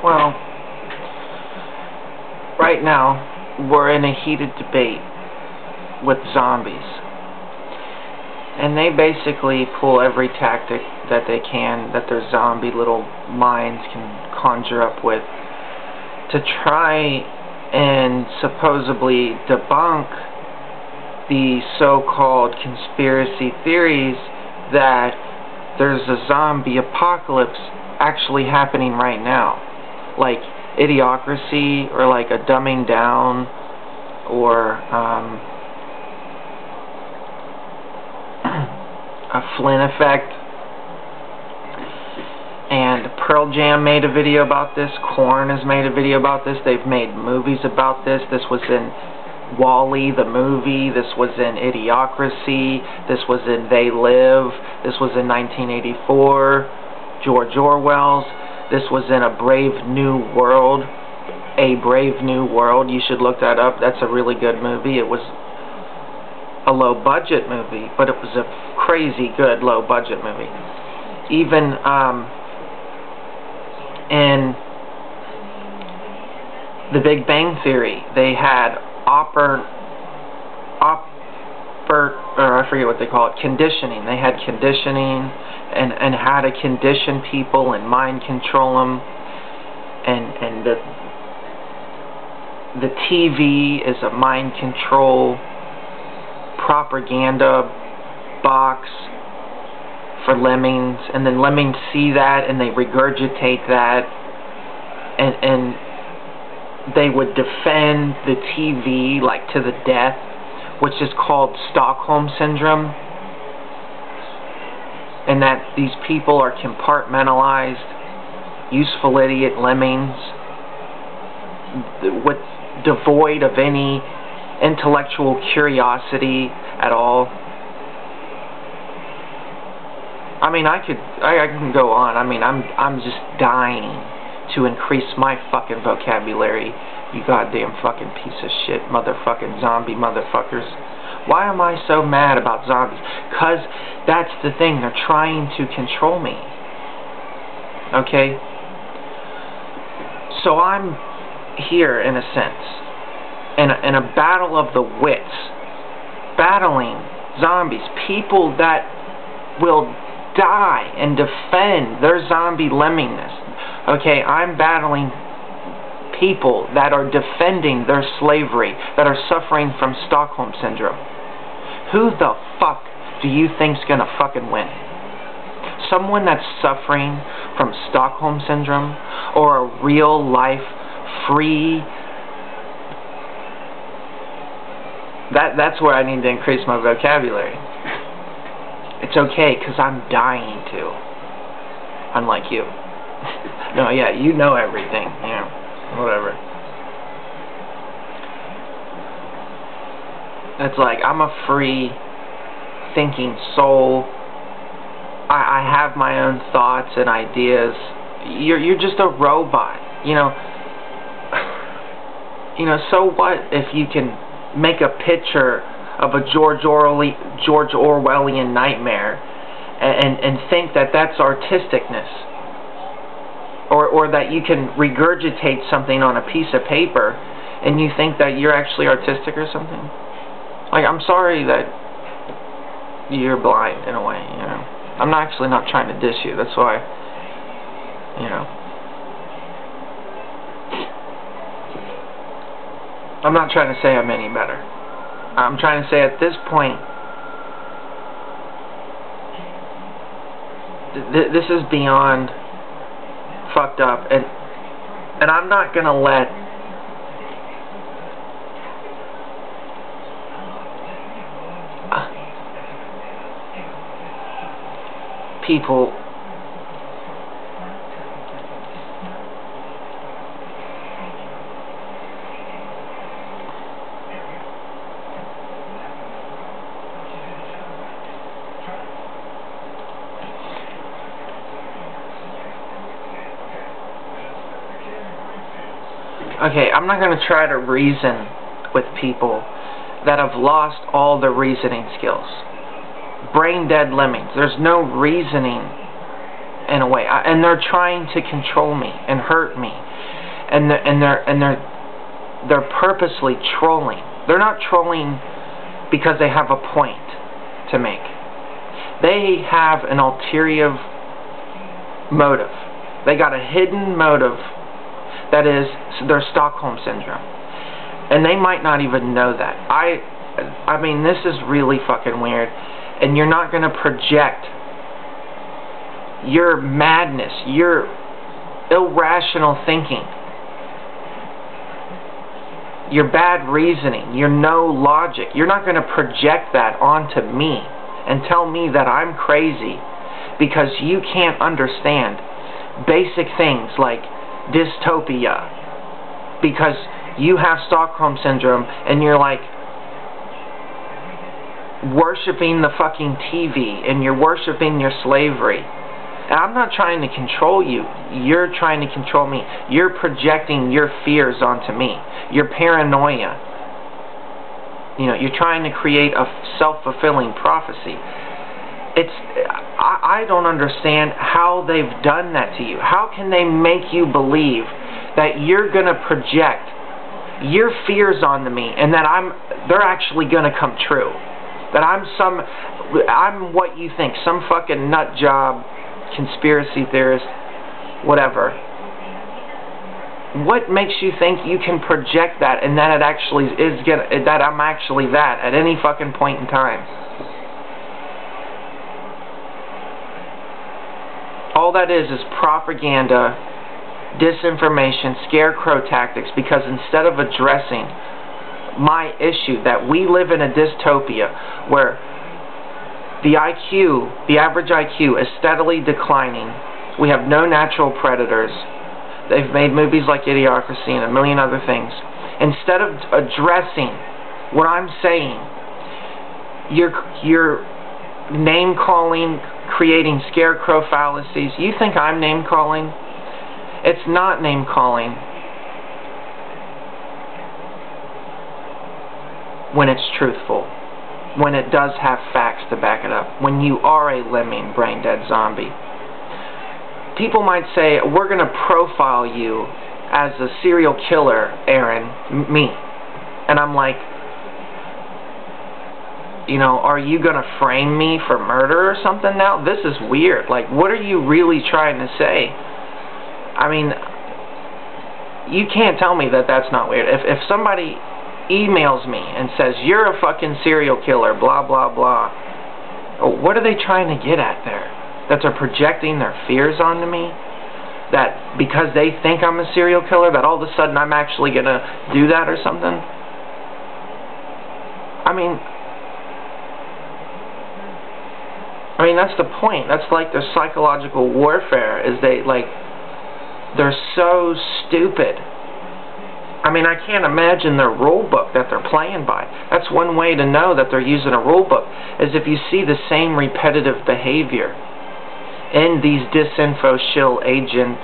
Well, right now, we're in a heated debate with zombies. And they basically pull every tactic that they can, that their zombie little minds can conjure up with, to try and supposedly debunk the so-called conspiracy theories that there's a zombie apocalypse actually happening right now. Like Idiocracy, or like a dumbing down, or a Flynn effect. And Pearl Jam made a video about this. Korn has made a video about this. They've made movies about this. This was in Wall-E, the movie. This was in Idiocracy. This was in They Live. This was in 1984. George Orwell's. This was in A Brave New World. A Brave New World. You should look that up. That's a really good movie. It was a low-budget movie, but it was a crazy good low-budget movie. Even in The Big Bang Theory, they had I forget what they call it, conditioning. They had conditioning and how to condition people and mind control them. And the TV is a mind control propaganda box for lemmings, and then lemmings see that and they regurgitate that, and they would defend the TV like to the death, which is called Stockholm Syndrome, and that these people are compartmentalized, useful idiot lemmings, with devoid of any intellectual curiosity at all. I mean, I can go on. I mean, I'm just dying to increase my fucking vocabulary, you goddamn fucking piece of shit, motherfucking zombie motherfuckers. Why am I so mad about zombies? 'Cause that's the thing, they're trying to control me. Okay? So I'm here, in a sense, in a battle of the wits, battling zombies, people that will die and defend their zombie lemmingness. Okay, I'm battling people that are defending their slavery, that are suffering from Stockholm Syndrome. Who the fuck do you think's gonna fucking win? Someone that's suffering from Stockholm Syndrome, or a real life free... That's where I need to increase my vocabulary. It's okay, because I'm dying to. Unlike you. No, yeah, you know everything. Yeah, whatever. It's like, I'm a free thinking soul. I have my own thoughts and ideas. You're just a robot. You know, so what if you can make a picture of a George Orwellian nightmare and think that that's artisticness, or that you can regurgitate something on a piece of paper and you think that you're actually artistic or something? Like, I'm sorry that you're blind in a way, you know. I'm actually not trying to diss you, that's why, you know. I'm not trying to say I'm any better. I'm trying to say at this point, this is beyond fucked up, and I'm not gonna let people okay, I'm not going to try to reason with people that have lost all their reasoning skills. Brain dead lemmings. There's no reasoning in a way, and they're trying to control me and hurt me, and they're purposely trolling. They're not trolling because they have a point to make. They have an ulterior motive. They got a hidden motive that is their Stockholm Syndrome. And they might not even know that. I mean, this is really fucking weird. And you're not going to project your madness, your irrational thinking, your bad reasoning, your no logic. You're not going to project that onto me and tell me that I'm crazy because you can't understand basic things like dystopia, because you have Stockholm Syndrome and you're like worshipping the fucking TV and you're worshipping your slavery. And I'm not trying to control you. You're trying to control me. You're projecting your fears onto me. Your paranoia. You know, you're trying to create a self-fulfilling prophecy. I don't understand how they've done that to you. How can they make you believe that you're going to project your fears onto me and that they're actually going to come true? That I'm what you think, some fucking nut job, conspiracy theorist, whatever. What makes you think you can project that and that it actually is that I'm actually that at any fucking point in time? All that is propaganda, disinformation, scarecrow tactics, because instead of addressing my issue that we live in a dystopia where the IQ, the average IQ, is steadily declining. We have no natural predators. They've made movies like Idiocracy and a million other things. Instead of addressing what I'm saying, you're name-calling, creating scarecrow fallacies. You think I'm name-calling? It's not name-calling when it's truthful, when it does have facts to back it up, when you are a lemming, brain-dead zombie. People might say, we're going to profile you as a serial killer, Aaron, me. And I'm like, you know, are you going to frame me for murder or something now? This is weird. Like, what are you really trying to say? I mean, you can't tell me that that's not weird. If somebody emails me and says, you're a fucking serial killer, blah, blah, blah, what are they trying to get at there? That they're projecting their fears onto me? That because they think I'm a serial killer, that all of a sudden I'm actually going to do that or something? I mean, that's the point. That's like their psychological warfare, is they're so stupid. I mean, I can't imagine their rule book that they're playing by. That's one way to know that they're using a rule book, is if you see the same repetitive behavior in these disinfo shill agents,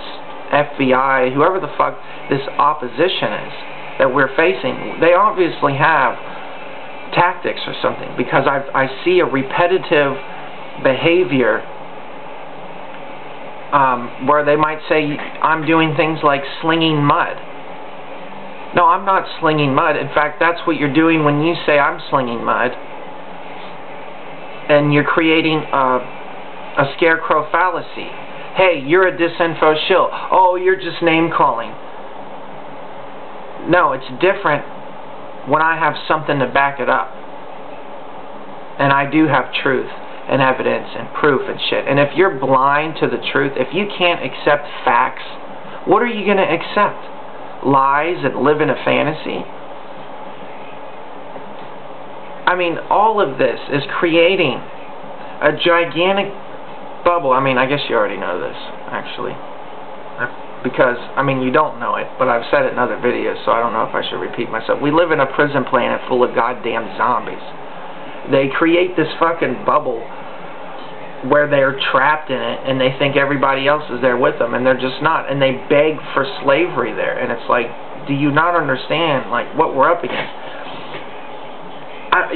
FBI, whoever the fuck this opposition is that we're facing. They obviously have tactics or something, because I see a repetitive behavior where they might say I'm doing things like slinging mud. No, I'm not slinging mud. In fact, that's what you're doing when you say I'm slinging mud. And you're creating a scarecrow fallacy. Hey, you're a disinfo shill. Oh, you're just name-calling. No, it's different when I have something to back it up. And I do have truth and evidence and proof and shit. And if you're blind to the truth, if you can't accept facts, what are you going to accept? Lies and live in a fantasy? I mean, all of this is creating a gigantic bubble. I mean, I guess you already know this, actually. Because, I mean, you don't know it, but I've said it in other videos, so I don't know if I should repeat myself. We live in a prison planet full of goddamn zombies. They create this fucking bubble where they're trapped in it, and they think everybody else is there with them, and they're just not. And they beg for slavery there. And it's like, do you not understand, like, what we're up against?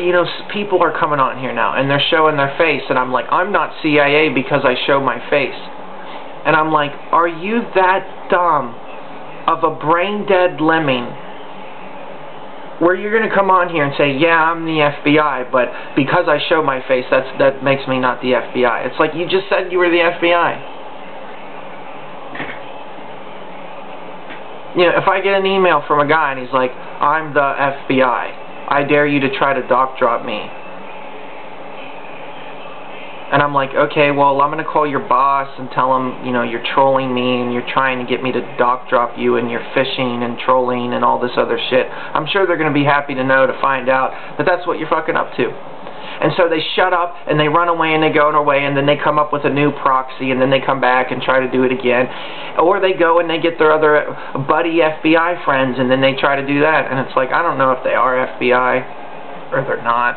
You know, people are coming on here now, and they're showing their face, and I'm like, I'm not CIA because I show my face. And I'm like, are you that dumb of a brain-dead lemming where you're going to come on here and say, yeah, I'm the FBI, but because I show my face, that makes me not the FBI. It's like, you just said you were the FBI. You know, if I get an email from a guy and he's like, I'm the FBI, I dare you to try to dock drop me. And I'm like, okay, well, I'm going to call your boss and tell him, you know, you're trolling me and you're trying to get me to dock drop you and you're phishing and trolling and all this other shit. I'm sure they're going to be happy to know, to find out that that's what you're fucking up to. And so they shut up and they run away and they go on their way, and then they come up with a new proxy, and then they come back and try to do it again. Or they go and they get their other buddy FBI friends and then they try to do that. And it's like, I don't know if they are FBI or they're not.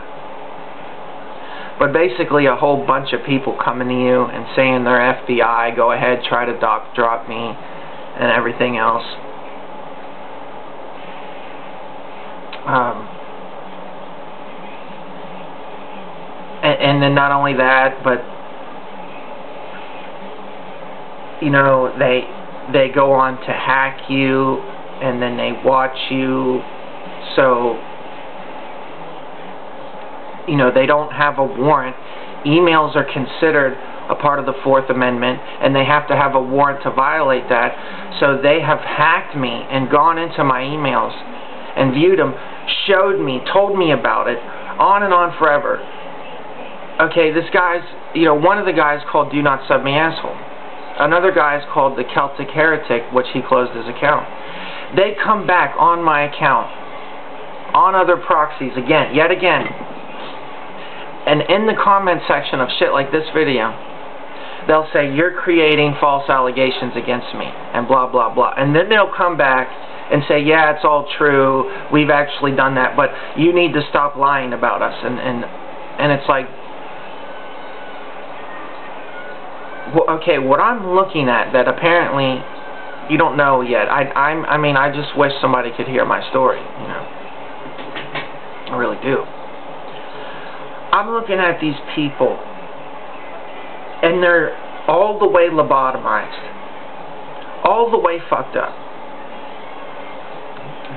But basically a whole bunch of people coming to you and saying they're FBI, go ahead, try to dock drop me and everything else. And then not only that, but you know, they go on to hack you, and then they watch you. So you know, they don't have a warrant. Emails are considered a part of the Fourth Amendment, and they have to have a warrant to violate that. So they have hacked me and gone into my emails and viewed them, showed me, told me about it, on and on forever. Okay, this guy's, you know, one of the guys called Do Not Sub Me Asshole. Another guy is called the Celtic Heretic, which he closed his account. They come back on my account, on other proxies again, yet again. And in the comment section of shit like this video, they'll say, you're creating false allegations against me, and blah, blah, blah. And then they'll come back and say, yeah, it's all true, we've actually done that, but you need to stop lying about us. And it's like, well, okay, what I'm looking at that apparently you don't know yet, I mean, I just wish somebody could hear my story, you know. I really do. I'm looking at these people, and they're all the way lobotomized, all the way fucked up,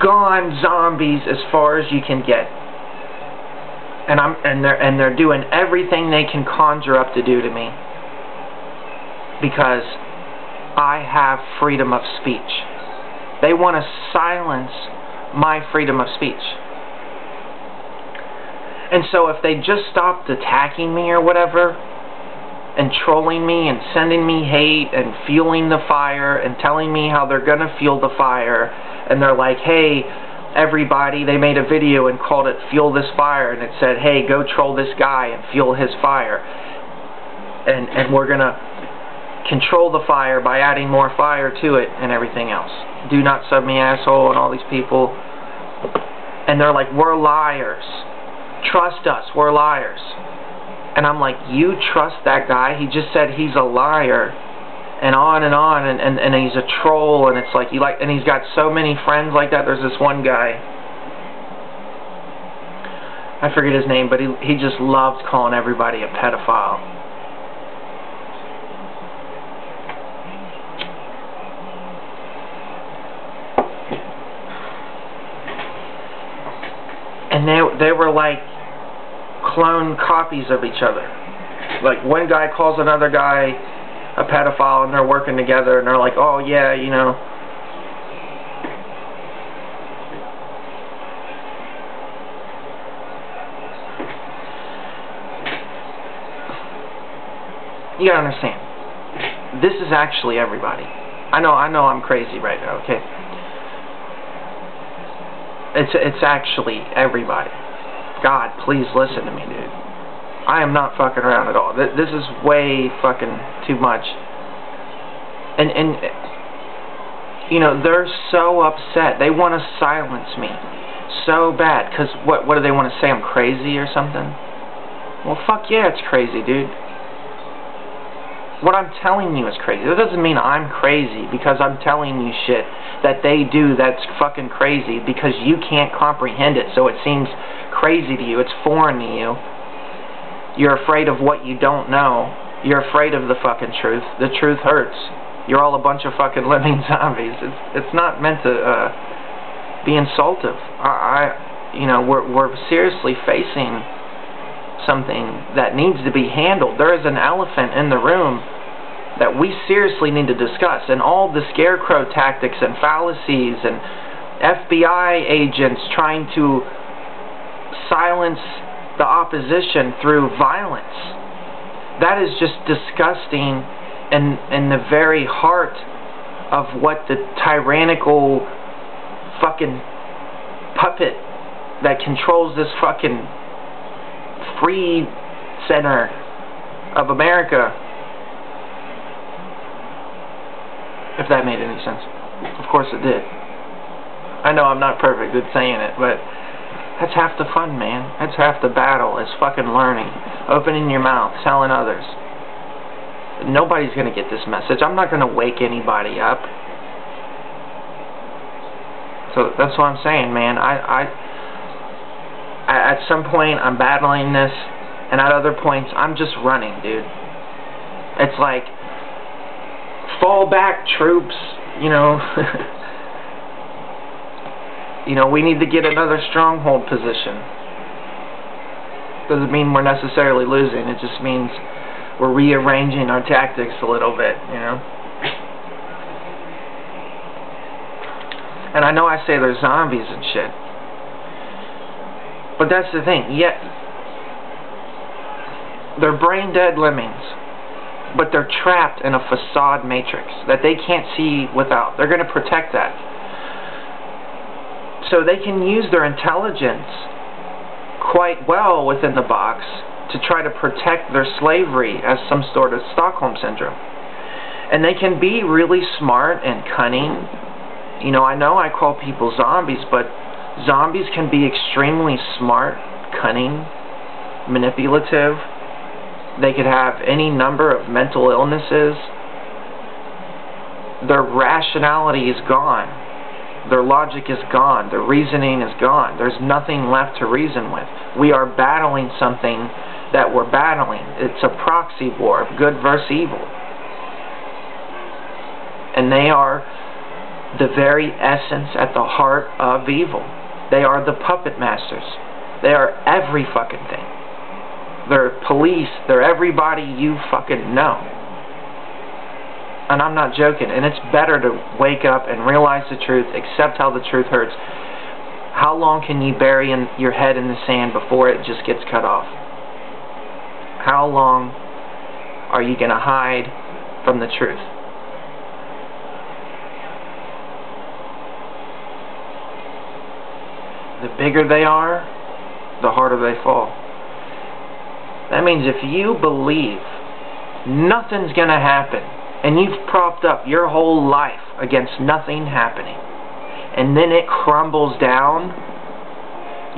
gone zombies as far as you can get, and they're doing everything they can conjure up to do to me because I have freedom of speech. They want to silence my freedom of speech. And so if they just stopped attacking me or whatever, and trolling me and sending me hate and fueling the fire and telling me how they're going to fuel the fire, and they're like, hey, everybody, they made a video and called it Fuel This Fire, and it said, hey, go troll this guy and fuel his fire. And we're going to control the fire by adding more fire to it and everything else. Do Not Sub Me Asshole and all these people. And they're like, we're liars. Trust us, we're liars. And I'm like, you trust that guy? He just said he's a liar. And on, and he's a troll, and it's like, and he's got so many friends like that. There's this one guy, I forget his name, but he just loves calling everybody a pedophile. And they were like clone copies of each other. Like, one guy calls another guy a pedophile, and they're working together, and they're like, oh yeah, you know. You gotta understand, this is actually everybody. I know I'm crazy right now, okay? It's actually everybody. God, please listen to me, dude. I am not fucking around at all. This is way fucking too much. And you know, they're so upset. They want to silence me so bad. Because what do they want to say? I'm crazy or something? Well, fuck yeah, it's crazy, dude. What I'm telling you is crazy. That doesn't mean I'm crazy because I'm telling you shit that they do that's fucking crazy because you can't comprehend it, so it seems crazy to you. It's foreign to you. You're afraid of what you don't know, You're afraid of the fucking truth. The truth hurts. You're all a bunch of fucking lemming zombies. It's not meant to be insultive. You know, we're seriously facing something that needs to be handled. There is an elephant in the room that we seriously need to discuss, and all the scarecrow tactics and fallacies and FBI agents trying to silence the opposition through violence. That is just disgusting, and in the very heart of what the tyrannical fucking puppet that controls this fucking free center of America, if that made any sense. Of course it did. I know I'm not perfect at saying it, but that's half the fun, man. That's half the battle, is fucking learning. Opening your mouth, telling others. Nobody's going to get this message. I'm not going to wake anybody up. So that's what I'm saying, man. At some point, I'm battling this, and at other points, I'm just running, dude. It's like, fall back, troops, you know. You know, we need to get another stronghold position. Doesn't mean we're necessarily losing. It just means we're rearranging our tactics a little bit, you know. And I know I say they're zombies and shit, but that's the thing. Yet they're brain-dead lemmings, but they're trapped in a facade matrix that they can't see without. They're going to protect that. So they can use their intelligence quite well within the box to try to protect their slavery as some sort of Stockholm Syndrome. And they can be really smart and cunning. You know I call people zombies, but zombies can be extremely smart, cunning, manipulative. They could have any number of mental illnesses. Their rationality is gone. Their logic is gone. Their reasoning is gone. There's nothing left to reason with. We are battling something that we're battling. It's a proxy war of good versus evil. And they are the very essence at the heart of evil. They are the puppet masters. They are every fucking thing. They're police. They're everybody you fucking know. And I'm not joking. And it's better to wake up and realize the truth, accept how the truth hurts. How long can you bury your head in the sand before it just gets cut off? How long are you going to hide from the truth? The bigger they are, the harder they fall. That means if you believe nothing's going to happen, and you've propped up your whole life against nothing happening, and then it crumbles down,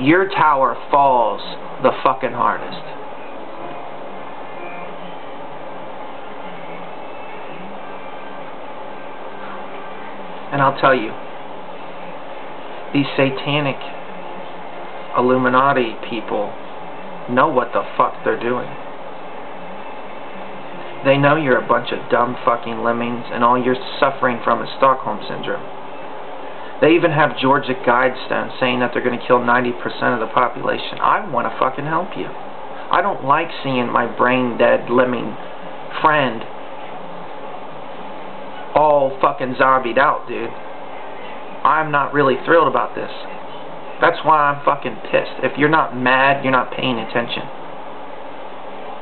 your tower falls the fucking hardest. And I'll tell you, these satanic Illuminati people know what the fuck they're doing. They know you're a bunch of dumb fucking lemmings, and all you're suffering from is Stockholm Syndrome. They even have Georgia Guidestones saying that they're going to kill 90% of the population. I want to fucking help you. I don't like seeing my brain-dead lemming friend all fucking zombied out, dude. I'm not really thrilled about this. That's why I'm fucking pissed. If you're not mad, you're not paying attention.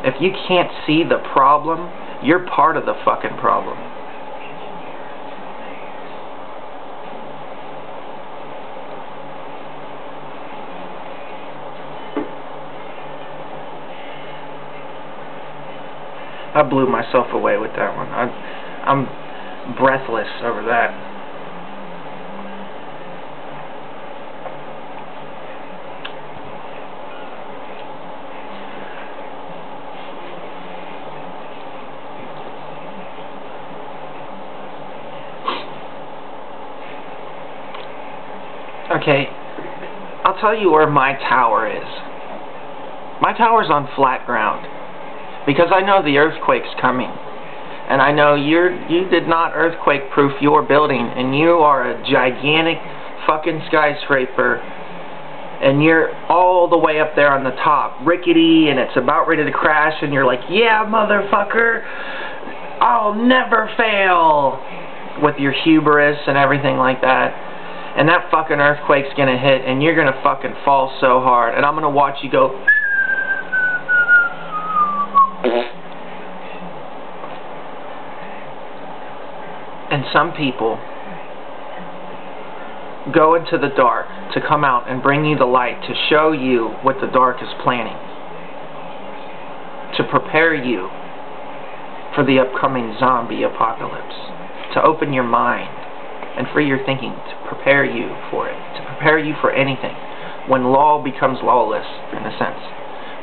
If you can't see the problem, you're part of the fucking problem. I blew myself away with that one. I'm breathless over that. Okay, I'll tell you where my tower is. My tower's on flat ground. Because I know the earthquake's coming. And I know you did not earthquake-proof your building, and you are a gigantic fucking skyscraper, and you're all the way up there on the top, rickety, and it's about ready to crash, and you're like, yeah, motherfucker, I'll never fail, with your hubris and everything like that. And that fucking earthquake's gonna hit, and you're gonna fucking fall so hard, and I'm gonna watch you go. And some people go into the dark to come out and bring you the light, to show you what the dark is planning, to prepare you for the upcoming zombie apocalypse, to open your mind and free your thinking, to prepare you for it, to prepare you for anything. When law becomes lawless, in a sense,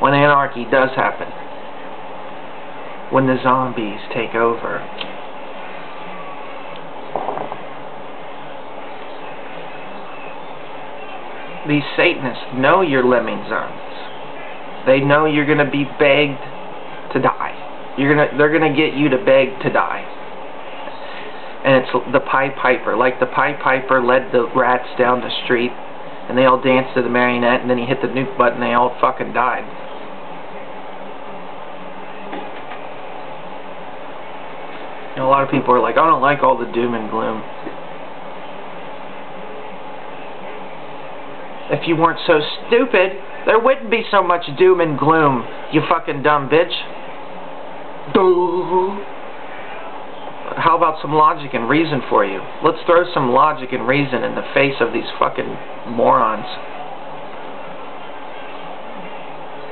when anarchy does happen, when the zombies take over. These Satanists know you're lemming zombies. They know you're going to be begged to die. They're going to get you to beg to die. And it's the Pied Piper. Like the Pied Piper led the rats down the street, and they all danced to the marionette, and then he hit the nuke button, and they all fucking died. You know, a lot of people are like, I don't like all the doom and gloom. If you weren't so stupid, there wouldn't be so much doom and gloom, you fucking dumb bitch. How about some logic and reason for you? Let's throw some logic and reason in the face of these fucking morons.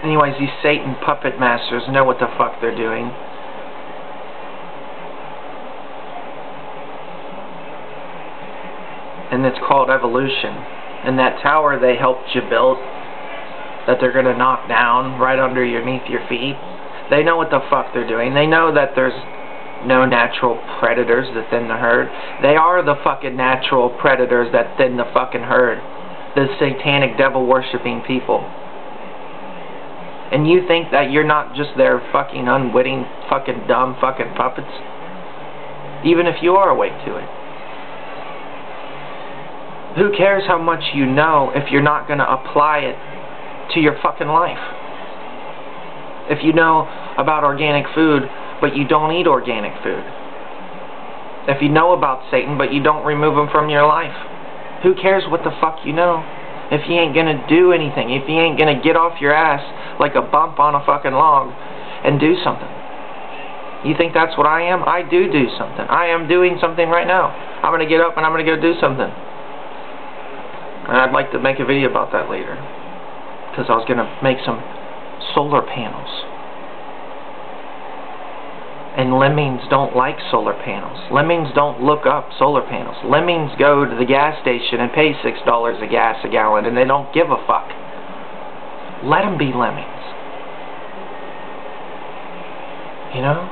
Anyways, these Satan puppet masters know what the fuck they're doing. And it's called evolution. And that tower they helped you build, that they're gonna knock down right underneath your feet, they know what the fuck they're doing. They know that there's no natural predators that thin the herd. They are the fucking natural predators that thin the fucking herd. The satanic devil-worshipping people. And you think that you're not just their fucking unwitting, fucking dumb fucking puppets? Even if you are awake to it. Who cares how much you know if you're not going to apply it to your fucking life? If you know about organic food, but you don't eat organic food. If you know about Satan, but you don't remove him from your life. Who cares what the fuck you know? If you ain't going to do anything, if you ain't going to get off your ass like a bump on a fucking log and do something. You think that's what I am? I do something. I am doing something right now. I'm going to get up and I'm going to go do something. And I'd like to make a video about that later. Because I was going to make some solar panels. And lemmings don't like solar panels. Lemmings don't look up solar panels. Lemmings go to the gas station and pay $6 a gas a gallon, and they don't give a fuck. Let them be lemmings. You know?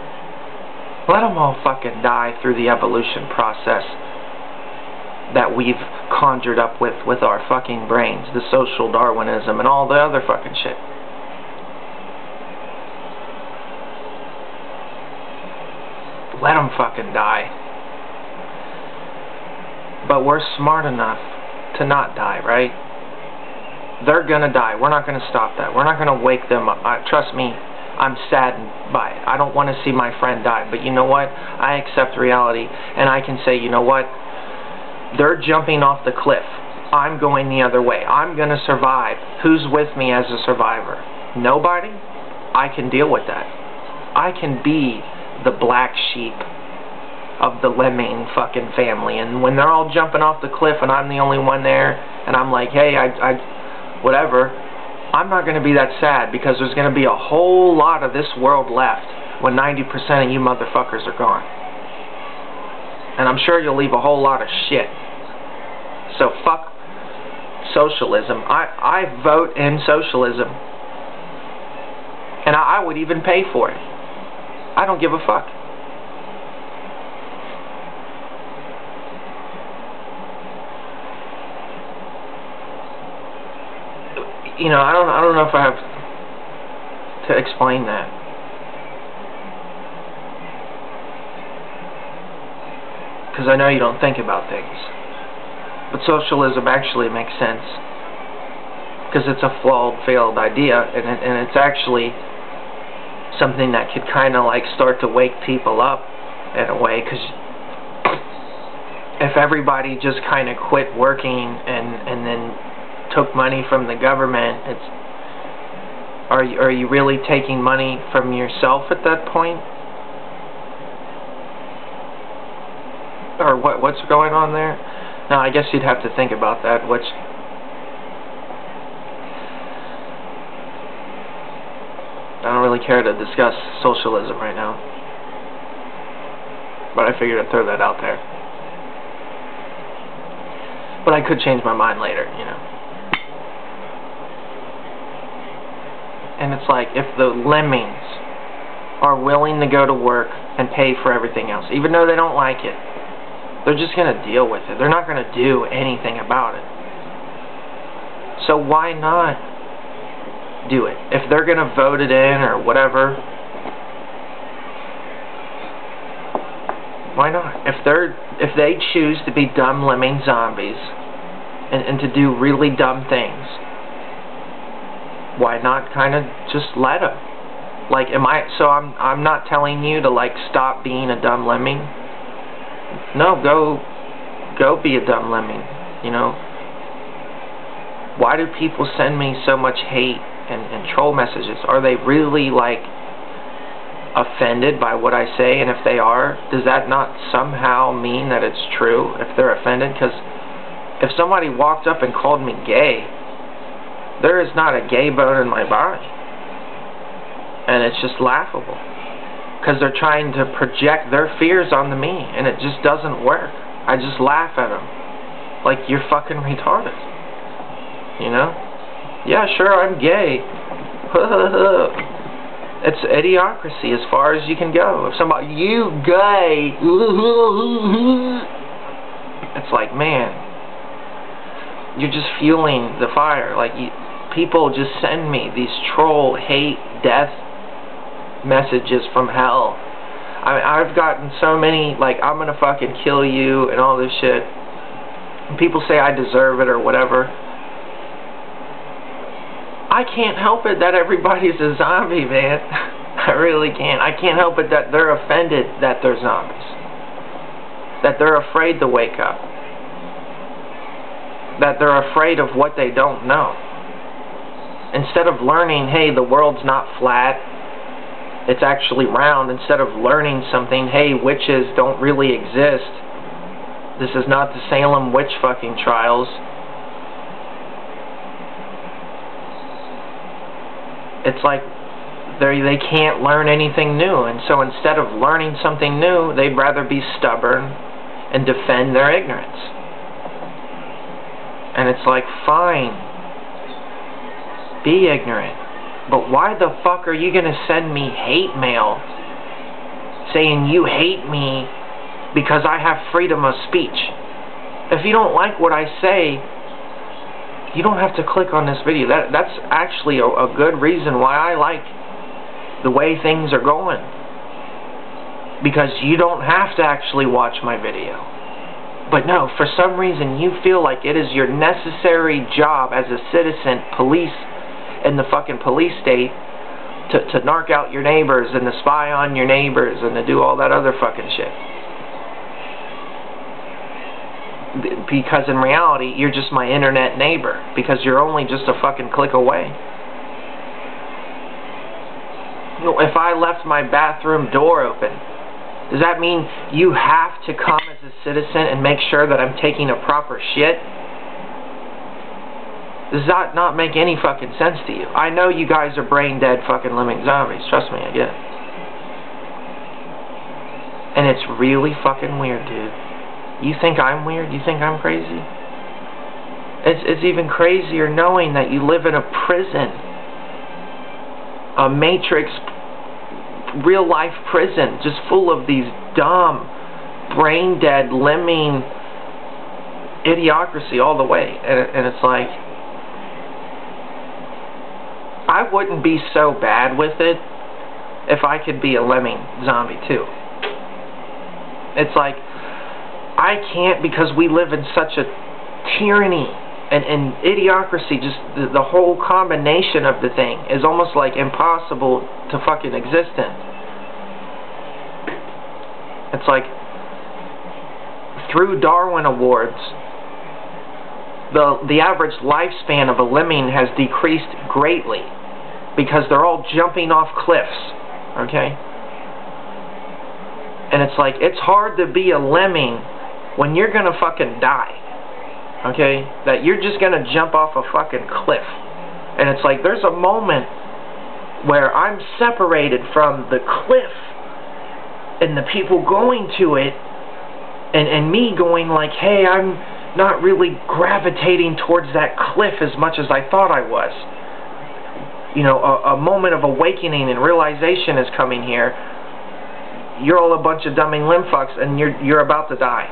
Let them all fucking die through the evolution process that we've conjured up with our fucking brains, the social Darwinism and all the other fucking shit. Let them fucking die. But we're smart enough to not die, right? They're gonna die. We're not gonna stop that. We're not gonna wake them up. Trust me, I'm saddened by it. I don't want to see my friend die. But you know what? I accept reality, and I can say, you know what? They're jumping off the cliff. I'm going the other way. I'm going to survive. Who's with me as a survivor? Nobody? I can deal with that. I can be the black sheep of the lemming fucking family. And when they're all jumping off the cliff and I'm the only one there, and I'm like, hey, whatever, I'm not going to be that sad, because there's going to be a whole lot of this world left when 90% of you motherfuckers are gone. And I'm sure you'll leave a whole lot of shit. So fuck socialism. I vote in socialism. And I would even pay for it. I don't give a fuck. You know, I don't know if I have to explain that. because I know you don't think about things. But socialism actually makes sense, because it's a flawed, failed idea, and it's actually something that could kind of like start to wake people up in a way, because if everybody just kind of quit working and then took money from the government, are you really taking money from yourself at that point? Or what's going on there? No, I guess you'd have to think about that, which I don't really care to discuss socialism right now, but I figured I'd throw that out there. But I could change my mind later, you know. And it's like, if the lemmings are willing to go to work and pay for everything else, even though they don't like it, they're just going to deal with it. They're not going to do anything about it. So why not do it? If they're going to vote it in or whatever, why not? If they choose to be dumb lemming zombies and to do really dumb things, why not kind of just let them? Like, I'm not telling you to like stop being a dumb lemming. No, go be a dumb lemming, you know. Why do people send me so much hate and troll messages? Are they really like offended by what I say? And if they are, does that not somehow mean that it's true if they're offended? Because if somebody walked up and called me gay, there is not a gay bone in my body. And it's just laughable. Because they're trying to project their fears onto me, and it just doesn't work. I just laugh at them. Like, you're fucking retarded. You know? Yeah, sure, I'm gay. It's idiocracy as far as you can go. If somebody, you gay, it's like, man, you're just fueling the fire. Like, people just send me these troll, hate, death messages from hell. I've gotten so many, like, I'm gonna fucking kill you and all this shit. And people say I deserve it or whatever. I can't help it that everybody's a zombie, man. I really can't. I can't help it that they're offended that they're zombies. That they're afraid to wake up. That they're afraid of what they don't know. Instead of learning, hey, the world's not flat, it's actually round. Instead of learning something, hey, witches don't really exist. This is not the Salem witch fucking trials. It's like they can't learn anything new. And so instead of learning something new, they'd rather be stubborn and defend their ignorance. And it's like, fine, be ignorant. But why the fuck are you gonna send me hate mail saying you hate me because I have freedom of speech? If you don't like what I say, you don't have to click on this video. That's actually a good reason why I like the way things are going. Because you don't have to actually watch my video. But no, for some reason you feel like it is your necessary job as a citizen, police, in the fucking police state, to narc out your neighbors and to spy on your neighbors and to do all that other fucking shit. Because in reality, you're just my internet neighbor. Because you're only just a fucking click away. You know, if I left my bathroom door open, does that mean you have to come as a citizen and make sure that I'm taking a proper shit? Does that not make any fucking sense to you? I know you guys are brain dead fucking lemming zombies. Trust me, I get it. And it's really fucking weird, dude. You think I'm weird? You think I'm crazy? It's even crazier knowing that you live in a prison. A matrix, real life prison, just full of these dumb, brain dead, lemming idiocracy all the way. And it's like, I wouldn't be so bad with it if I could be a lemming zombie too. It's like, I can't, because we live in such a tyranny and idiocracy. Just the whole combination of the thing is almost like impossible to fucking exist in. It's like, through Darwin Awards, the average lifespan of a lemming has decreased greatly because they're all jumping off cliffs, okay? And it's like, it's hard to be a lemming when you're gonna fucking die, okay? That you're just gonna jump off a fucking cliff. And it's like, there's a moment where I'm separated from the cliff and the people going to it, and me going like, hey, I'm not really gravitating towards that cliff as much as I thought I was. You know, a moment of awakening and realization is coming here. You're all a bunch of dumbing limb fucks, and you're about to die.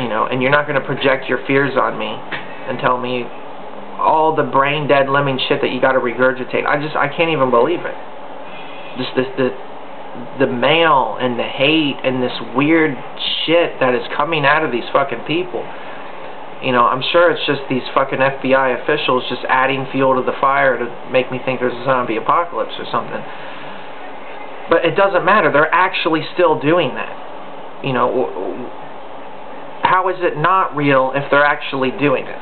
You know, and you're not going to project your fears on me and tell me all the brain dead lemming shit that you got to regurgitate. I can't even believe it. Just the mail and the hate and this weird shit that is coming out of these fucking people. You know, I'm sure it's just these fucking FBI officials just adding fuel to the fire to make me think there's a zombie apocalypse or something. But it doesn't matter. They're actually still doing that. You know, how is it not real if they're actually doing it?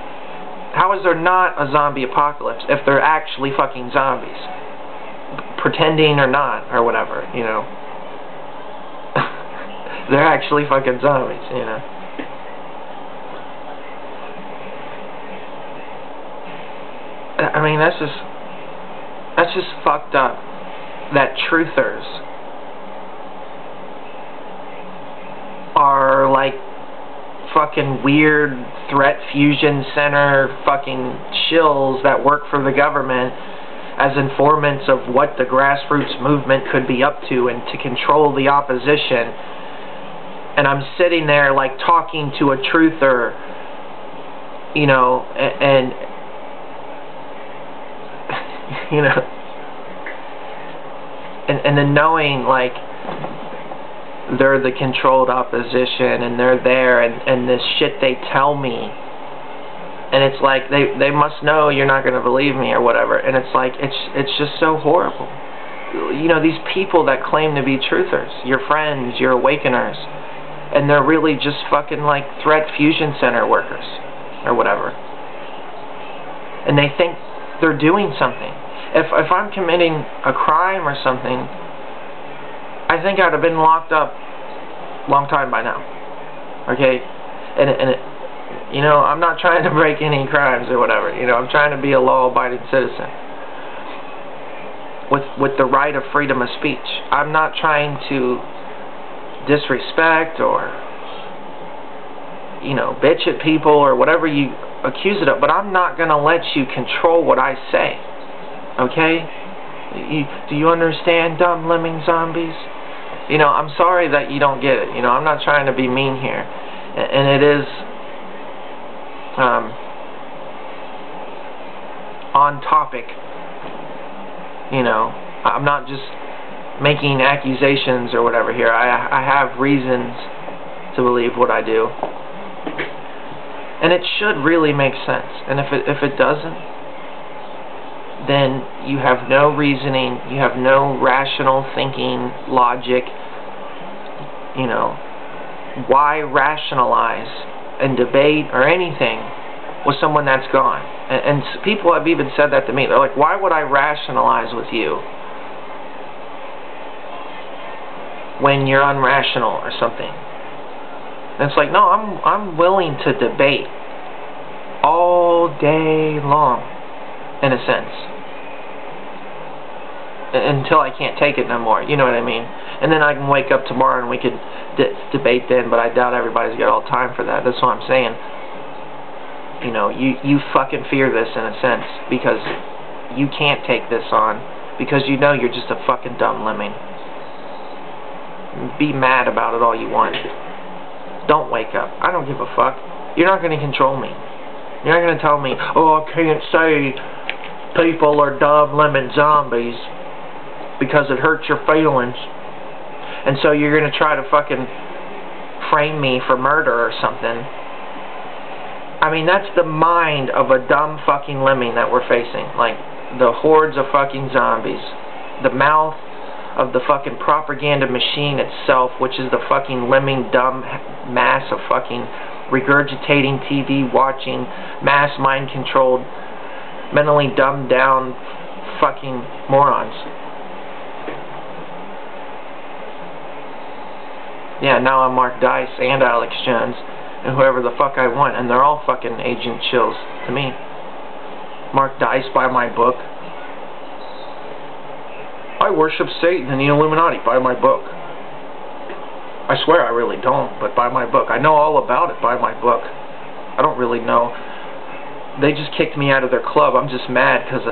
How is there not a zombie apocalypse if they're actually fucking zombies? Pretending or not, or whatever, you know. They're actually fucking zombies, you know. I mean, that's just fucked up. That truthers are like fucking weird threat fusion center fucking shills that work for the government as informants of what the grassroots movement could be up to and to control the opposition. And I'm sitting there like talking to a truther, you know, and you know, and then knowing like they're the controlled opposition and they're there, and this shit they tell me, and it's like they must know you're not going to believe me or whatever, and it's like it's just so horrible. You know, these people that claim to be truthers, your friends, your awakeners, and they're really just fucking like threat fusion center workers or whatever, and they think they're doing something. If I'm committing a crime or something, I think I'd have been locked up a long time by now. Okay? And it, you know, I'm not trying to break any crimes or whatever. You know, I'm trying to be a law-abiding citizen with the right of freedom of speech. I'm not trying to disrespect or, you know, bitch at people or whatever you accuse it of, but I'm not going to let you control what I say. Okay? Do you understand, dumb lemming zombies? You know, I'm sorry that you don't get it. You know, I'm not trying to be mean here. And it is on topic. You know, I'm not just making accusations or whatever here. I have reasons to believe what I do. And it should really make sense. And if it doesn't, then you have no reasoning, you have no rational thinking, logic. You know, why rationalize and debate or anything with someone that's gone? And people have even said that to me. They're like, why would I rationalize with you when you're unrational or something? And it's like, no, I'm willing to debate all day long, in a sense, until I can't take it no more, you know what I mean? And then I can wake up tomorrow and we could debate then, but I doubt everybody's got all time for that. That's what I'm saying. You know, you fucking fear this in a sense, because you can't take this on, because you know you're just a fucking dumb lemming. Be mad about it all you want. Don't wake up. I don't give a fuck. You're not going to control me. You're not going to tell me, oh, I can't say people are dumb lemon zombies because it hurts your feelings. And so you're going to try to fucking frame me for murder or something. I mean, that's the mind of a dumb fucking lemming that we're facing. Like, the hordes of fucking zombies. The mouth of the fucking propaganda machine itself, which is the fucking lemming dumb mass of fucking regurgitating TV watching, mass mind controlled, mentally dumbed down fucking morons. Yeah, now I'm Mark Dice and Alex Jones and whoever the fuck I want, and they're all fucking Agent Chills to me. Mark Dice, buy my book. I worship Satan and the Illuminati, buy my book. I swear I really don't, but buy my book. I know all about it, buy my book. I don't really know. They just kicked me out of their club. I'm just mad because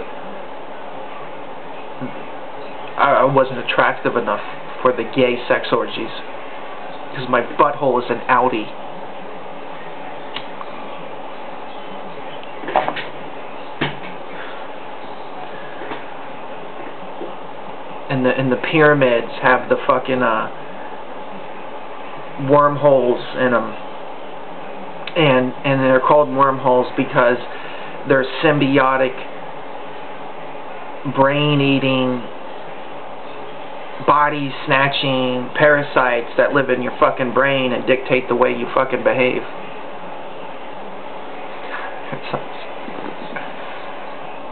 I wasn't attractive enough for the gay sex orgies. Because my butthole is an Audi. And the pyramids have the fucking wormholes in them, and they're called wormholes because they're symbiotic, brain-eating, body-snatching parasites that live in your fucking brain and dictate the way you fucking behave.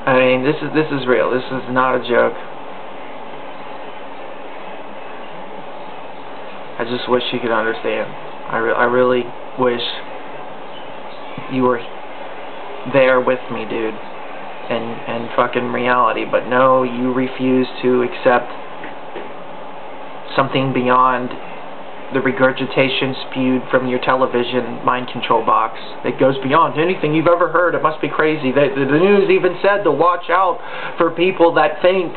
I mean, this is real. This is not a joke. I just wish you could understand. I really wish you were there with me, dude, and fucking reality. But no, you refuse to accept something beyond the regurgitation spewed from your television mind control box. It goes beyond anything you've ever heard. It must be crazy. The news even said to watch out for people that think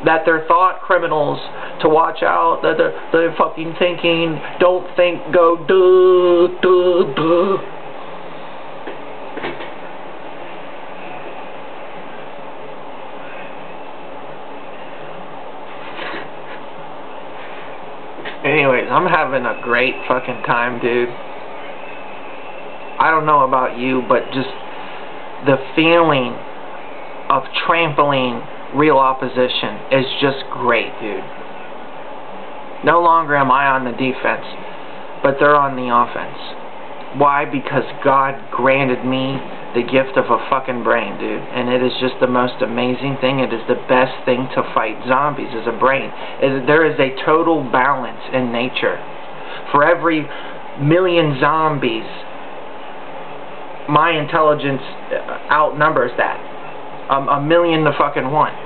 that they're thought criminals, to watch out that they're fucking thinking, don't think, go duh, duh, duh. Anyways, I'm having a great fucking time, dude. I don't know about you, but just the feeling of trampling real opposition is just great, dude. No longer am I on the defense, but they're on the offense. Why? Because God granted me the gift of a fucking brain, dude. And it is just the most amazing thing. It is the best thing to fight zombies, is a brain. There is a total balance in nature. For every million zombies, my intelligence outnumbers that. A million to fucking one.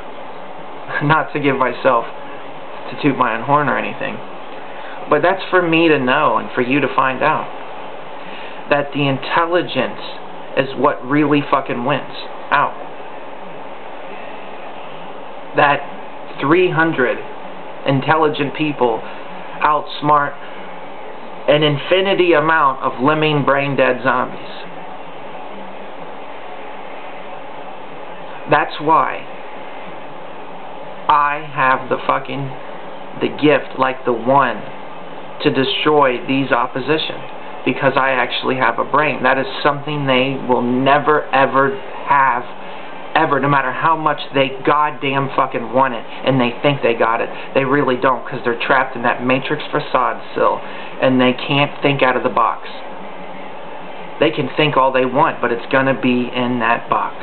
Not to give myself to toot my own horn or anything. But that's for me to know and for you to find out. That the intelligence is what really fucking wins out. That 300 intelligent people outsmart an infinity amount of lemming brain dead zombies. That's why I have the gift, like the one, to destroy these opposition. Because I actually have a brain. That is something they will never, ever have, ever, no matter how much they goddamn fucking want it, and they think they got it. They really don't, because they're trapped in that matrix facade still, and they can't think out of the box. They can think all they want, but it's gonna be in that box.